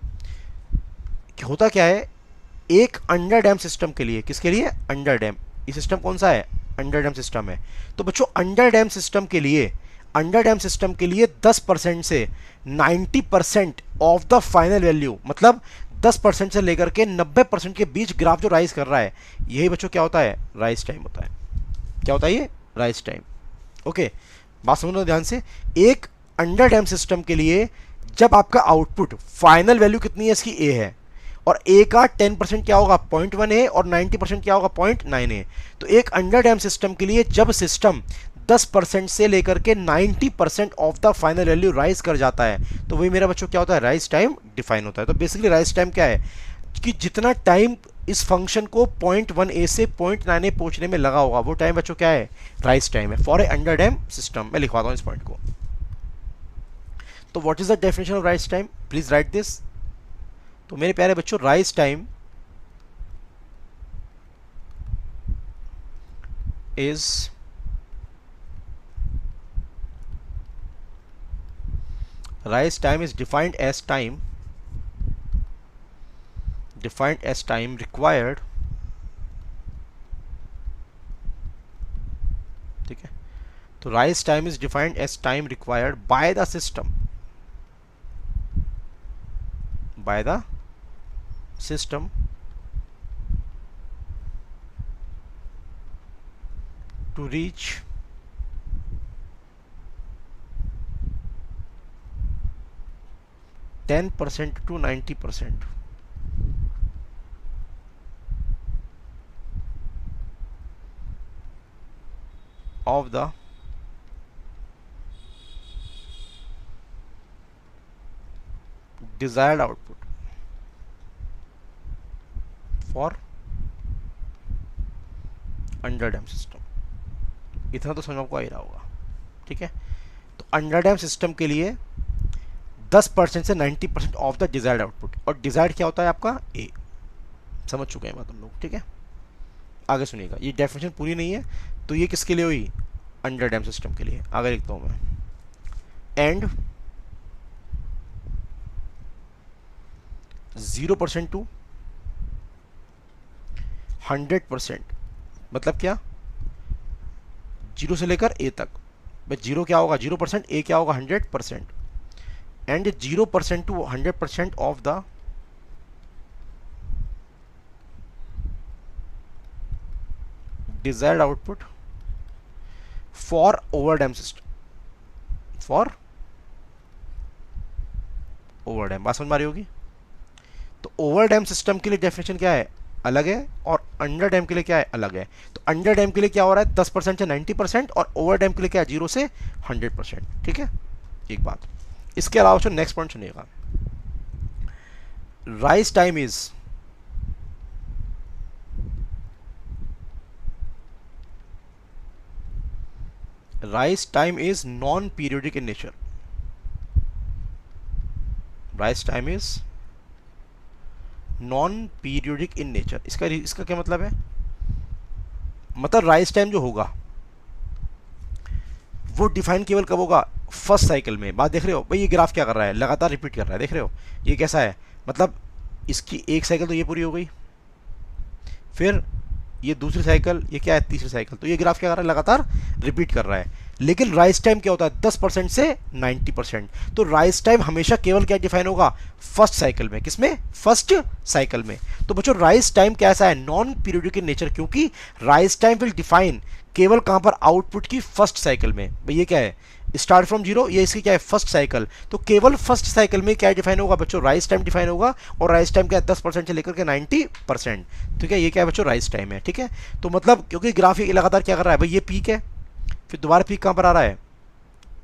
होता क्या है, एक अंडर डैम सिस्टम के लिए, किसके लिए, अंडर डैम, ये सिस्टम कौन सा है, अंडर डैम सिस्टम है। तो बच्चों अंडर डैम सिस्टम के लिए, अंडर डैम सिस्टम के लिए 10% से 90% ऑफ द फाइनल वैल्यू, मतलब 10% से लेकर के 90% के बीच ग्राफ जो राइज कर रहा है, यही बच्चों क्या होता है, राइज टाइम होता है। क्या होता है ये, राइज टाइम। ओके, बात समझो ध्यान से, एक अंडर डैम सिस्टम के लिए जब आपका आउटपुट फाइनल वैल्यू कितनी है, इसकी ए है, और ए का 10% क्या होगा, 0.1 ए, और 90% क्या होगा, 0.9 ए। तो एक अंडर डैम सिस्टम के लिए जब सिस्टम 10% से लेकर के 90% of the final value rise कर जाता है, तो वही मेरा बच्चों क्या होता है, राइज टाइम डिफाइन होता है। तो बेसिकली राइज टाइम क्या है, कि जितना टाइम इस फंक्शन को 0.1 ए से 0.9 ए पहुंचने में लगा होगा, वो टाइम बच्चों क्या है, राइज टाइम है for a underdamped system. मैं लिखवाता हूँ इस पॉइंट को। तो what is the definition of rise time, please write this. तो मेरे प्यारे बच्चों, rise time is defined as time required, ठीक है। तो rise time is defined as time required by the system to reach (10% to 90% of the desired output for under dam system. इतना तो समझ आपको आ ही रहा होगा, ठीक है। तो अंडर डैम सिस्टम के लिए 10% से 90% ऑफ द डिजायर्ड आउटपुट, और डिजायर्ड क्या होता है आपका, ए। समझ चुके हैं बात हम लोग, ठीक है। आगे सुनिएगा, ये डेफिनेशन पूरी नहीं है, तो ये किसके लिए हुई, अंडर डैम सिस्टम के लिए। आगे लिखता हूं मैं, एंड 0% टू 100%, मतलब क्या, जीरो से लेकर ए तक। भाई जीरो क्या होगा 0%, ए क्या होगा 100%, and 0% to 100% of the desired output for overdam system, for overdam। बात समझ में आ रही होगी। तो ओवरडैम सिस्टम के लिए डेफिनेशन क्या है, अलग है, और अंडर डैम के लिए क्या है, अलग है। तो अंडर डैम के लिए क्या हो रहा है 10% से 90%, और ओवर डैम के लिए क्या है 0 से 100%, ठीक है। एक बात, इसके अलावा नेक्स्ट पॉइंट सुनिएगा, rise time is rise time is non-periodic in nature, rise time is non-periodic in nature। इसका क्या मतलब है, मतलब राइज टाइम जो होगा वो डिफाइन केवल कब होगा, फर्स्ट साइकिल में। बात देख रहे हो भाई, ये ग्राफ क्या कर रहा है, लगातार रिपीट कर रहा है, देख रहे हो ये कैसा है, मतलब इसकी एक साइकिल तो ये पूरी हो गई, फिर ये दूसरी साइकिल, ये क्या है तीसरी साइकिल, तो ये ग्राफ क्या कर रहा है, लगातार रिपीट कर रहा है। लेकिन राइज टाइम क्या होता है 10% से 90%। तो राइज टाइम हमेशा केवल क्या डिफाइन होगा, फर्स्ट साइकिल में। किसमें, फर्स्ट साइकिल में। तो बच्चों राइज टाइम कैसा है, नॉन पीरियोडिक इन नेचर, क्योंकि राइज टाइम विल डिफाइन केवल कहां पर, आउटपुट की फर्स्ट साइकिल में। भाई ये क्या है, स्टार्ट फ्रॉम जीरो, ये इसकी क्या है फर्स्ट साइकिल। तो केवल फर्स्ट साइकिल में क्या डिफाइन होगा बच्चों, राइज टाइम डिफाइन होगा, और राइज टाइम क्या है 10% से लेकर के 90%, ठीक है। ये क्या है बच्चों, राइज टाइम है, ठीक है। तो मतलब क्योंकि ग्राफिक लगातार क्या कर रहा है भाई, ये पीक है, फिर दोबारा पीक कहां पर आ रहा है,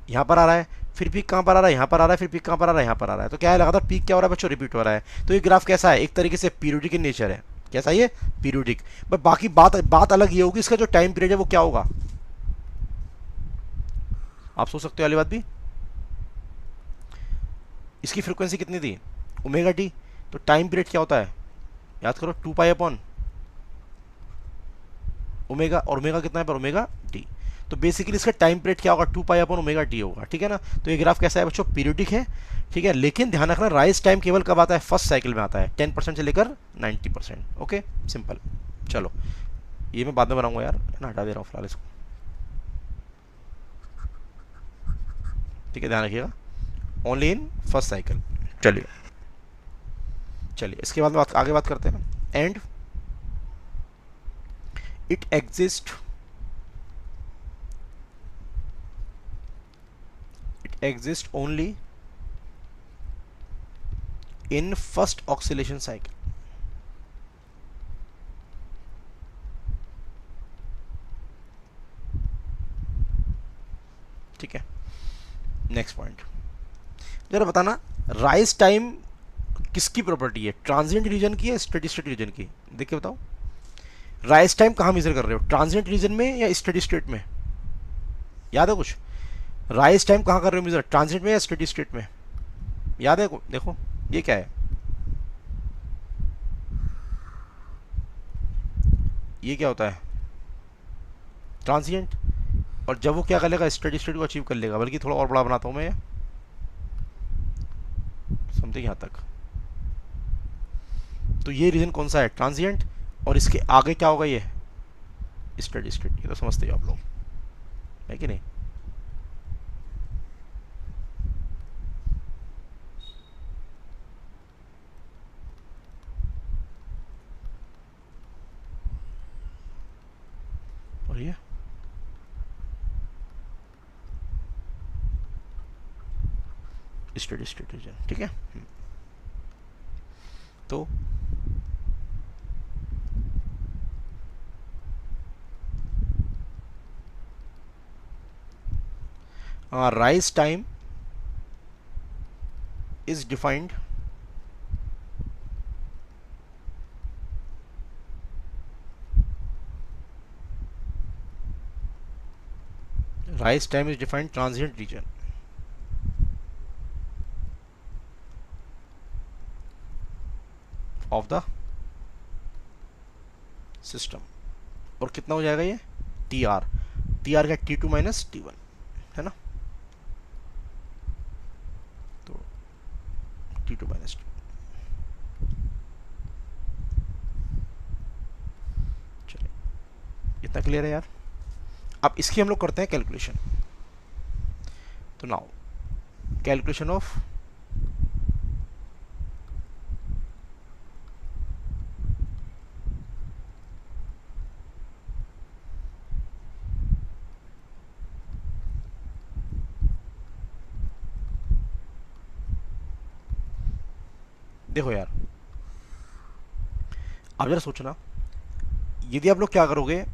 यहाँ पर आ रहा है, फिर पीक कहां पर आ रहा है, यहाँ पर आ रहा है, फिर पीक कहां पर आ रहा है, यहाँ पर आ रहा है। तो क्या है, लगातार पीक क्या हो रहा है बच्चों, रिपीट हो रहा है। तो ये ग्राफ कैसा है, एक तरीके से पीरियोडिक इन नेचर है। कैसा ये, पीरियोडिक। बट बाकी बात अलग ये होगी, इसका जो टाइम पीरियड है वो क्या होगा, आप सोच सकते हो वाली बात भी। इसकी फ्रीक्वेंसी कितनी थी, ओमेगा टी, तो टाइम पीरियड क्या होता है, याद करो 2 पाई अपॉन ओमेगा, और ओमेगा कितना है पर, ओमेगा टी। तो बेसिकली इसका टाइम पीरियड क्या होगा, 2 पाई अपॉन ओमेगा टी होगा, ठीक है ना। तो ये ग्राफ कैसा है बच्चों, पीरियोडिक है, ठीक है। लेकिन ध्यान रखना राइज टाइम केवल कब आता है, फर्स्ट साइकिल में आता है, 10% से लेकर 90%, ओके सिंपल। चलो ये मैं बाद में बनाऊंगा यार, ना हटा दे रहा हूँ फिलहाल इसको, ठीक है, ध्यान रखिएगा, ओनली इन फर्स्ट साइकिल। चलिए चलिए इसके बाद आगे बात करते हैं, and it exist only in first oscillation cycle, ठीक है। नेक्स्ट पॉइंट, जरा बताना राइज टाइम किसकी प्रॉपर्टी है, ट्रांजिएंट रीजन की या स्टेडी स्टेट रीजन की, देख के बताओ। राइज टाइम कहाँ मेजर कर रहे हो, ट्रांजिएंट रीजन में या स्टेडी स्टेट में, याद है कुछ, राइज टाइम कहाँ कर रहे हो मेजर, ट्रांजिएंट में या स्टेडी स्टेट में, याद है, देखो ये क्या है, ये क्या होता है, ट्रांजिएंट। और जब वो क्या कर लेगा, स्टेडी स्टेट को अचीव कर लेगा। बल्कि थोड़ा और बड़ा बनाता हूं मैं, समथिंग यहां तक। तो ये रीजन कौन सा है, ट्रांजिएंट, और इसके आगे क्या होगा, ये स्टेडी स्टेट। ये तो समझते हो आप लोग, है कि नहीं। और ये स्टेडी स्टेट रीजन, ठीक है। तो rise time is defined transient region of the system, और कितना हो जाएगा ये टी आर, का T2 माइनस T1, है ना, तो T2 माइनस T1। चलिए इतना क्लियर है यार। अब इसकी हम लोग करते हैं कैलकुलेशन। तो नाउ कैलकुलेशन ऑफ देखो यार, अब जरा सोचना, यदि आप लोग क्या करोगे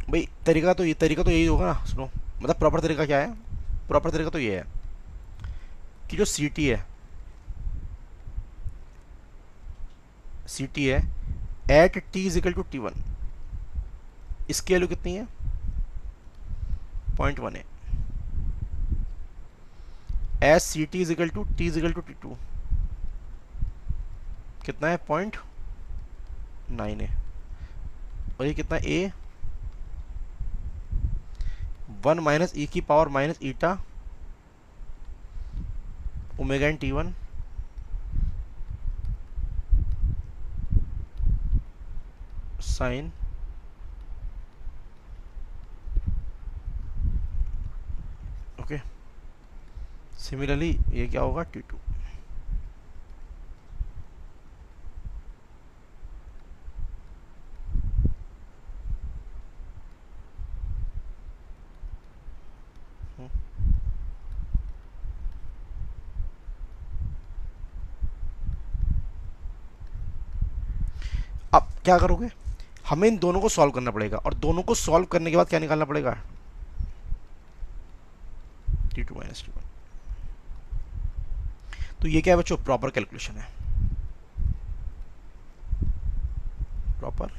भाई, तरीका तो यही होगा ना, सुनो, मतलब प्रॉपर तरीका क्या है, प्रॉपर तरीका तो ये है कि जो सी टी है at T is equal to T1, इसकी वैल्यू कितनी है 0.1 है, S C T is equal to T is equal to T2 कितना है 0.9 है, और ये कितना ए 1 माइनस ई की power minus eta omega N T1 sine okay. Similarly ये क्या होगा T2। अब क्या करोगे, हमें इन दोनों को सॉल्व करना पड़ेगा, और दोनों को सॉल्व करने के बाद क्या निकालना पड़ेगा T2 माइनस T1। तो ये क्या है बच्चों, प्रॉपर कैलकुलेशन है, प्रॉपर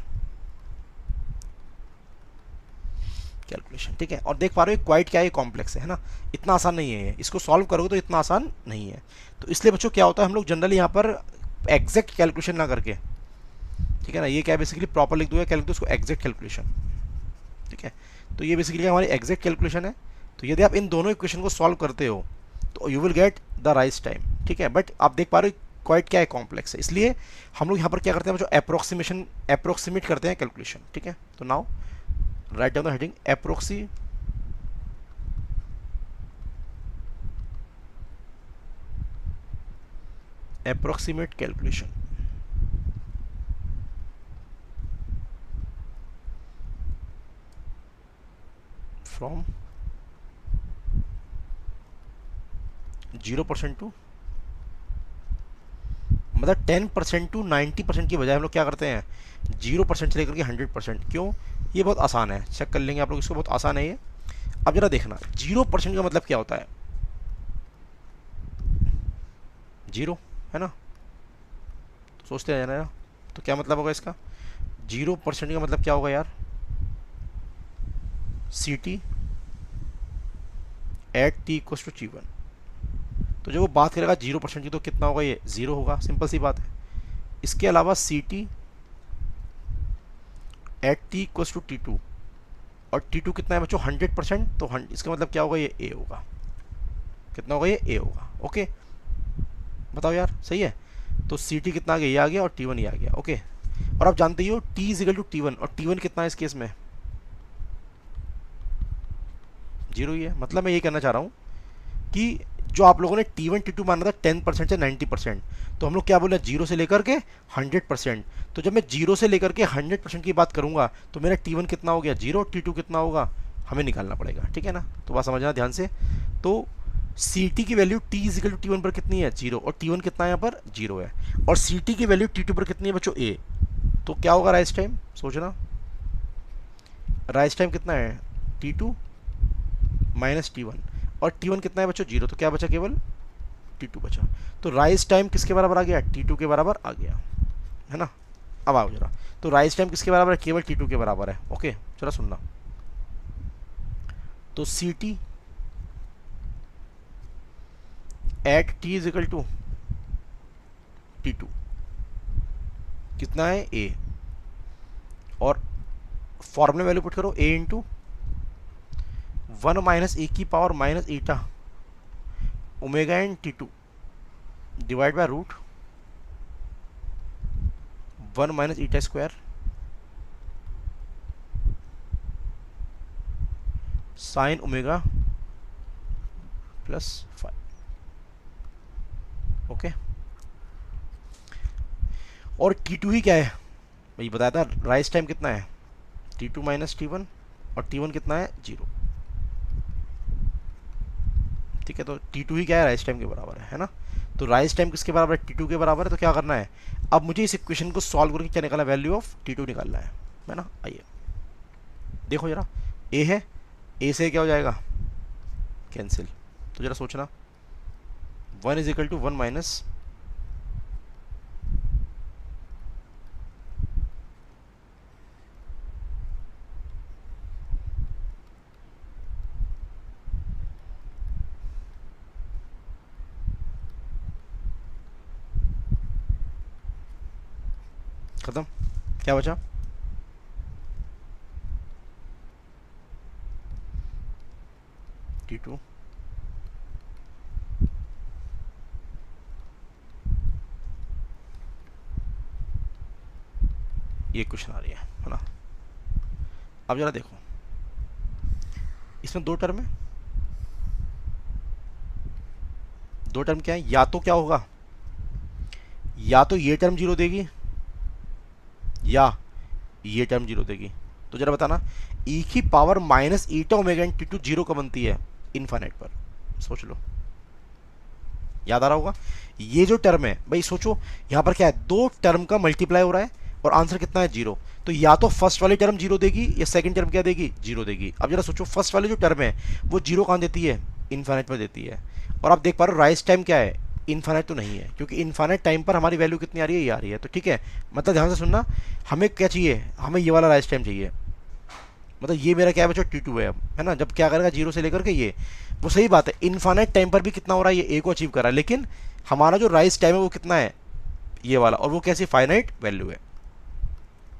कैलकुलेशन, ठीक है। और देख पा रहे हो क्वाइट क्या है, कॉम्प्लेक्स है ना, इतना आसान नहीं है, इसको सॉल्व करोगे तो इतना आसान नहीं है। तो इसलिए बच्चों क्या होता है, हम लोग जनरली यहाँ पर एग्जैक्ट कैलकुलेशन ना करके, ठीक है ना, ये क्या है बेसिकली प्रॉपर लिख दूंगा, क्या लिख दो इसको एग्जैक्ट कैलकुलेशन, ठीक है। तो ये बेसिकली हमारी एग्जैक्ट कैलकुलेशन है। तो यदि आप इन दोनों इक्वेशन को सॉल्व करते हो तो you will get the right time, ठीक है। बट आप देख पा रहे हो क्वाइट क्या है, कॉम्प्लेक्स है, इसलिए हम लोग यहाँ पर क्या करते हैं जो अप्रोक्सीमेट करते हैं कैलकुलेशन, ठीक है। तो now write down the heading approximate calculation from 0% to, मतलब 10% टू 90% की बजाय हम लोग क्या करते हैं 0% से लेकर के 100%। क्यों, ये बहुत आसान है, चेक कर लेंगे आप लोग इसको, बहुत आसान है ये। अब जरा देखना 0% का मतलब क्या होता है, 0 है ना, तो सोचते हैं ना, तो क्या मतलब होगा इसका, 0% का मतलब क्या होगा यार, C T at T equals to T1। तो जब वो बात करेगा 0% की तो कितना होगा, ये 0 होगा, सिंपल सी बात है। इसके अलावा C T at T equals to T2, और T2 कितना है बच्चों 100%, तो इसका मतलब क्या होगा, ये A होगा, कितना होगा, ये A होगा, ओके। बताओ यार सही है। तो सी टी कितना आ गया, ये आ गया, और T1 ये आ गया, ओके। और आप जानते ही हो T is equal to T1, और T1 कितना है इस केस में 0 ही है। मतलब मैं ये कहना चाह रहा हूँ कि जो आप लोगों ने T1 T2 माना था 10% से 90%, तो हम लोग क्या बोले 0 से लेकर के 100%। तो जब मैं 0 से लेकर के 100% की बात करूंगा तो मेरा T1 कितना हो गया 0, T2 कितना होगा हमें निकालना पड़ेगा, ठीक है ना। तो बात समझना ध्यान से। तो सी टी की value T is equal to T1 पर कितनी है 0, और T1 कितना है यहाँ पर 0 है, और सी टी की वैल्यू T2 पर कितनी है बच्चों A। तो क्या होगा राइस टाइम, सोचना राइस टाइम कितना है T2 माइनस T1, और T1 कितना है बच्चों 0, तो क्या बचा केवल T2 बचा। तो राइस टाइम किसके बराबर आ गया, T2 के बराबर आ गया, है ना। अब आओ जरा, तो राइस टाइम किसके बराबर है, केवल T2 के बराबर है, ओके। चलो सुनना, तो C T at T is equal to T2 कितना है A, और फॉर्मूला वैल्यू पुट करो, ए इंटू 1 माइनस e की power minus eta omega N T2 divide by root 1 minus eta square sine omega plus 5। Okay, और T2 ही क्या है भाई बताया था, राइज टाइम कितना है T2 माइनस T1 और T1 कितना है 0। ठीक है, तो T2 ही क्या है राइज टाइम के बराबर है ना। तो राइज टाइम किसके बराबर है, T2 के बराबर है। तो क्या करना है, अब मुझे इस इक्वेशन को सॉल्व करके क्या निकालना, वैल्यू ऑफ T2 निकालना है ना। आइए देखो जरा, ए है, ए से क्या हो जाएगा कैंसिल, तो जरा सोचना 1 इज इक्वल टू 1 माइनस खत्म, क्या बचा T2 ये क्वेश्चन आ रही है ना। अब जरा देखो, इसमें दो टर्म है, दो टर्म क्या है, या तो क्या होगा, या तो ये टर्म 0 देगी या ये टर्म 0 देगी। तो जरा बताना, e की power minus eta omega T2 0 का बनती है इनफाइनाइट पर, सोच लो, याद आ रहा होगा। ये जो टर्म है भाई सोचो, यहां पर क्या है, दो टर्म का मल्टीप्लाई हो रहा है और आंसर कितना है 0। तो या तो फर्स्ट वाली टर्म 0 देगी या सेकंड टर्म क्या देगी 0 देगी। अब जरा सोचो, फर्स्ट वाली जो टर्म है वो 0 कहां देती है, इनफाइनाइट पर देती है। और आप देख पा रहे हो राइज टाइम क्या है, इनफाइनाइट तो नहीं है, क्योंकि इनफाइनाइट टाइम पर हमारी वैल्यू कितनी आ रही है, ये आ रही है। तो ठीक है, मतलब ध्यान से सुनना, हमें क्या चाहिए, हमें ये वाला राइज टाइम चाहिए। मतलब ये मेरा क्या है बच्चों T2 है अब, है ना। जब क्या करेगा 0 से लेकर के ये, वो सही बात है, इनफाइनाइट टाइम पर भी कितना हो रहा है, ये ए को अचीव कर रहा है, लेकिन हमारा जो राइज टाइम है वो कितना है, ये वाला, और वो कैसी फाइनाइट वैल्यू है।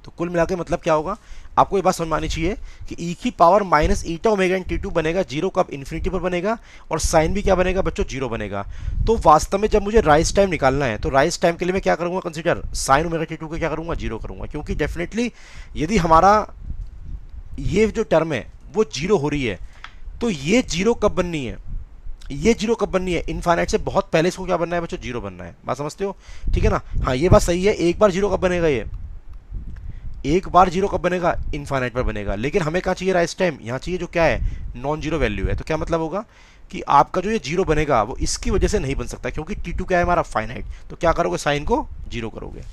तो कुल मिला के मतलब क्या होगा, आपको ये बात समझ में आनी चाहिए कि e की power minus eta omega T2 बनेगा 0 कब, इन्फिनिटी पर बनेगा, और साइन भी क्या बनेगा बच्चों 0 बनेगा। तो वास्तव में जब मुझे राइज टाइम निकालना है, तो राइज टाइम के लिए मैं क्या करूंगा, कंसीडर साइन ओमेगा T2 को क्या करूंगा 0 करूंगा, क्योंकि डेफिनेटली यदि हमारा ये जो टर्म है वो 0 हो रही है, तो ये 0 कब बननी है, ये 0 कब बननी है, इनफाइनाइट से बहुत पहले इसको क्या बनना है बच्चों 0 बनना है। बात समझते हो, ठीक है ना। हाँ ये बात सही है, एक बार 0 कब बनेगा, ये एक बार 0 कब बनेगा, इनफाइनाइट पर बनेगा। लेकिन हमें क्या चाहिए राइज टाइम, यहाँ चाहिए जो क्या है नॉन जीरो वैल्यू है। तो क्या मतलब होगा कि आपका जो ये 0 बनेगा वो इसकी वजह से नहीं बन सकता, क्योंकि T2 क्या है हमारा फाइनाइट। तो क्या करोगे, साइन को 0 करोगे।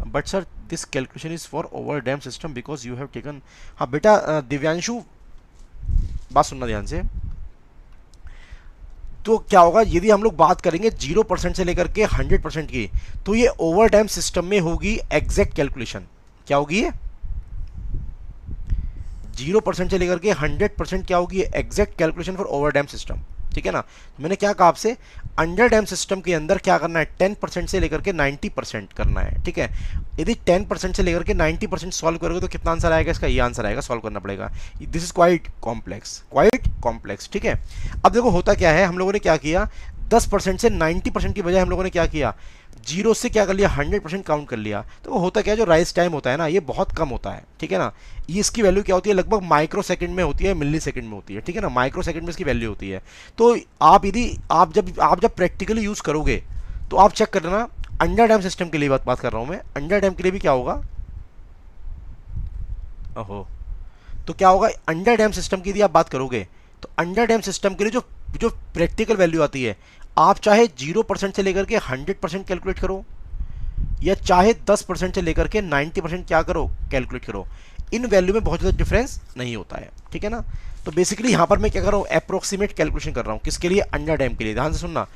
But sir this calculation is for over dam system because you have taken. हाँ बेटा दिव्यांशु, बात सुनना ध्यान से। तो क्या होगा, यदि हम लोग बात करेंगे 0% से लेकर के 100% की, तो ये ओवर डैम सिस्टम में होगी एग्जैक्ट कैलकुलेशन। क्या होगी ये 0% से लेकर के 100% क्या होगी, exact calculation for over dam system. ठीक है ना। तो मैंने क्या कहा आपसे, अंडर डैम सिस्टम के अंदर क्या करना है, 10% से लेकर के 90% करना है। ठीक है, यदि 10% से लेकर के 90% सॉल्व करोगे तो कितना आंसर आएगा इसका, ये आंसर आएगा, सॉल्व करना पड़ेगा। This is quite complex. ठीक है, अब देखो होता क्या है, हम लोगों ने क्या किया, 10% से 90% की बजाय हम लोगों ने क्या किया, 0 से क्या कर लिया 100% काउंट कर लिया। तो वो होता क्या है, जो राइज टाइम होता है ना ये बहुत कम होता है। ठीक है ना, ये इसकी वैल्यू क्या होती है, लगभग माइक्रो सेकंड में होती है, मिली सेकंड में होती है। ठीक है ना, माइक्रो सेकंड में इसकी वैल्यू होती है। तो आप यदि आप जब प्रैक्टिकली यूज करोगे तो आप चेक कर लेना, अंडर डैम सिस्टम के लिए बात कर रहा हूं मैं, अंडर डैम के लिए भी क्या होगा, ओहो, तो क्या होगा अंडर डैम सिस्टम की यदि आप बात करोगे तो अंडर डैम सिस्टम के लिए जो प्रैक्टिकल वैल्यू आती है, आप चाहे 0% से लेकर के 100% कैलकुलेट करो या चाहे 10% से लेकर के 90% क्या करो कैलकुलेट करो, इन वैल्यू में बहुत ज़्यादा डिफरेंस नहीं होता है। ठीक है ना, तो बेसिकली यहाँ पर मैं क्या कर रहा हूँ, अप्रोक्सीमेट कैलकुलेशन कर रहा हूँ, किसके लिए, अंडर डैम के लिए। ध्यान से सुनना,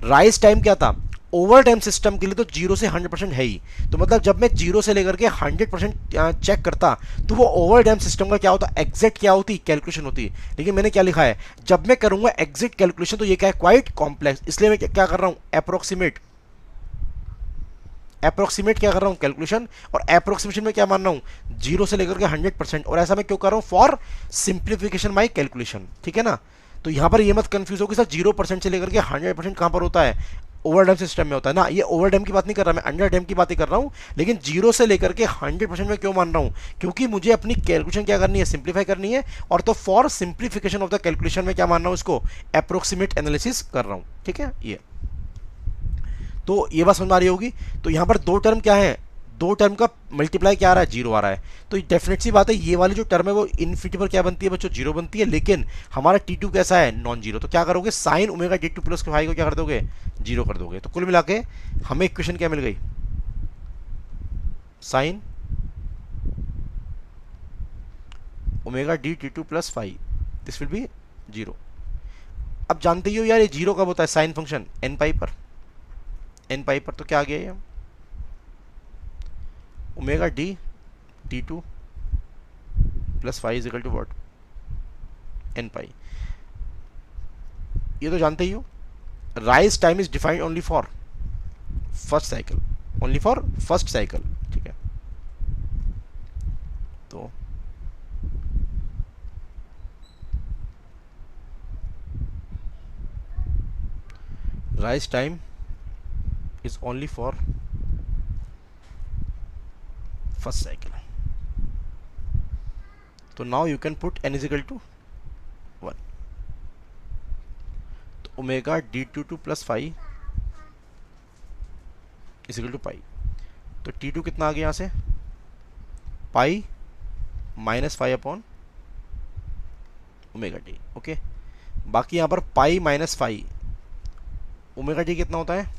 राइज टाइम क्या था, ओवर डैम सिस्टम के लिए तो 0 से 100% है ही। तो मतलब जब मैं 0 से लेकर के 100% चेक करता तो वो ओवर डैम सिस्टम का क्या होता, एग्जैक्ट क्या होती, कैलकुलेशन होती। लेकिन मैंने क्या लिखा है, जब मैं करूंगा एग्जैक्ट कैलकुलेशन तो ये क्या है, क्वाइट कॉम्प्लेक्स, इसलिए मैं क्या कर रहा हूं, अप्रोक्सीमेट क्या कर रहा हूँ, कैलकुलेशन, और अप्रोक्सीमेशन में क्या मान रहा हूँ, 0 से लेकर के 100%, और ऐसा मैं क्यों कर रहा हूँ, फॉर सिंप्लीफिकेशन माई कैलकुलेशन, ठीक है ना। तो यहाँ पर ये मत कंफ्यूज हो कि सर 0% से लेकर के 100% कहाँ पर होता है, ओवरडैम सिस्टम में होता है ना। ये ओवरडैम की बात नहीं कर रहा मैं, अंडरडैम की बात ही कर रहा हूँ। लेकिन 0 से लेकर के 100% में क्यों मान रहा हूँ, क्योंकि मुझे अपनी कैलकुलेशन क्या करनी है, सिंप्लीफाई करनी है। और तो for simplification of the calculation में क्या मान रहा हूँ, इसको अप्रोक्सीमेट एनालिसिस कर रहा हूँ, ठीक है। ये तो ये बात समझ में आ रही होगी। तो यहाँ पर दो टर्म क्या है, दो टर्म का मल्टीप्लाई क्या आ रहा है, 0 आ रहा है। तो डेफिनेट सी बात है, ये वाली जो टर्म है वो इन्फिनिटी पर क्या बनती है बच्चों, 0 बनती है। लेकिन हमारा T2 कैसा है, नॉन जीरो। तो क्या करोगे, sign omega D2 plus phi को क्या कर दोगे, 0 कर दोगे। तो कुल मिला के हमें इक्वेशन क्या मिल गई, sine omega D2 plus phi, this will be 0। अब जानते ही हो यार, ये 0 कब होता है, साइन फंक्शन एन पाई पर, एन पाई पर। तो क्या आ गया ये, omega D2 plus phi is equal to what, n pi. ये तो जानते ही हो। Rise time is defined only for first cycle, only for first cycle, ठीक है। तो rise time is only for first cycle. So now you can put n is equal to 1. तो omega D22 plus phi is equal to pi. तो T2 कितना आ गया यहाँ से, pi minus phi upon omega d, okay. बाकी यहाँ पर pi minus phi, omega d कितना होता है,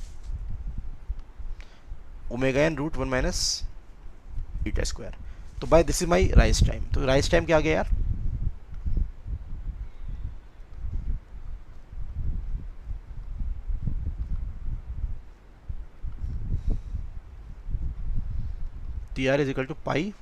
omega N root 1 minus eta square. तो by this is my rise time. तो राइज टाइम क्या आ गया यार, t r is equal to pi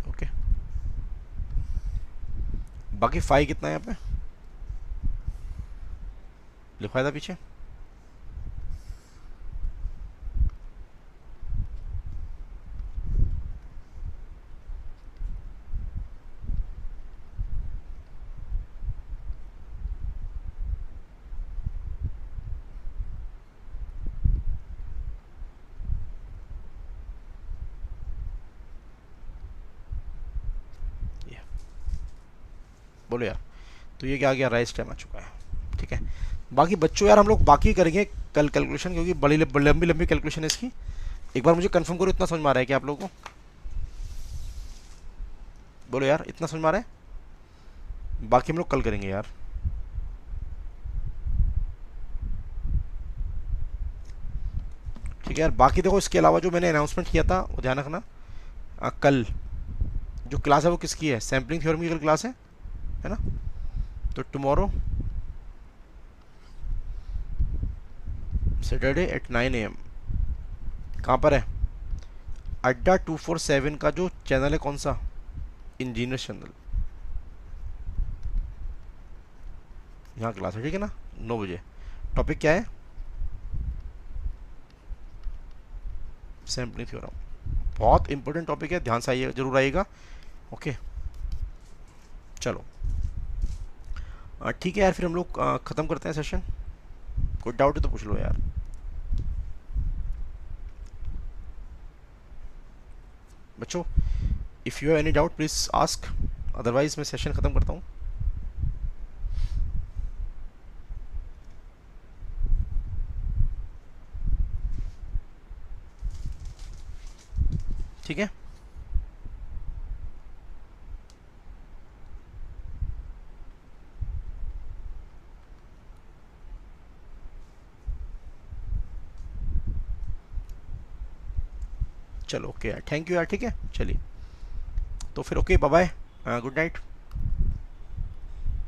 okay. बाकी फाई कितना है यहाँ पे लिखवाया था पीछे, बोलो यार। तो ये क्या आ गया, राइज टाइम आ चुका है, ठीक है। बाकी बच्चों यार हम लोग बाकी करेंगे कल कैलकुलेशन, क्योंकि बड़ी लंबी लंबी कैलकुलेशन है इसकी। एक बार मुझे कंफर्म करो, इतना समझ में आ रहा है क्या आप लोगों को, बोलो यार, इतना समझ में आ रहा है। बाकी हम लोग कल करेंगे यार, ठीक है यार। बाकी देखो इसके अलावा जो मैंने अनाउंसमेंट किया था वो ध्यान रखना। कल जो क्लास है वो किसकी है, सैम्पलिंग थ्योरम की कल क्लास है ना। तो टुमारो सैटरडे एट 9 AM कहाँ पर है, अड्डा 247 का जो चैनल है, कौन सा, इंजीनियर्स चैनल, यहाँ क्लास है, ठीक है ना, 9 बजे। टॉपिक क्या है, सैम्पलिंग थ्योरम। बहुत इंपॉर्टेंट टॉपिक है, ध्यान से आइएगा, जरूर आइएगा, ओके। चलो ठीक है यार, फिर हम लोग ख़त्म करते हैं सेशन। कोई डाउट है तो पूछ लो यार। बच्चों if you have any doubt please ask, otherwise मैं सेशन ख़त्म करता हूँ। ठीक है, चलो ओके यार, थैंक यू यार, ठीक है, चलिए। तो फिर okay, bye bye, good night.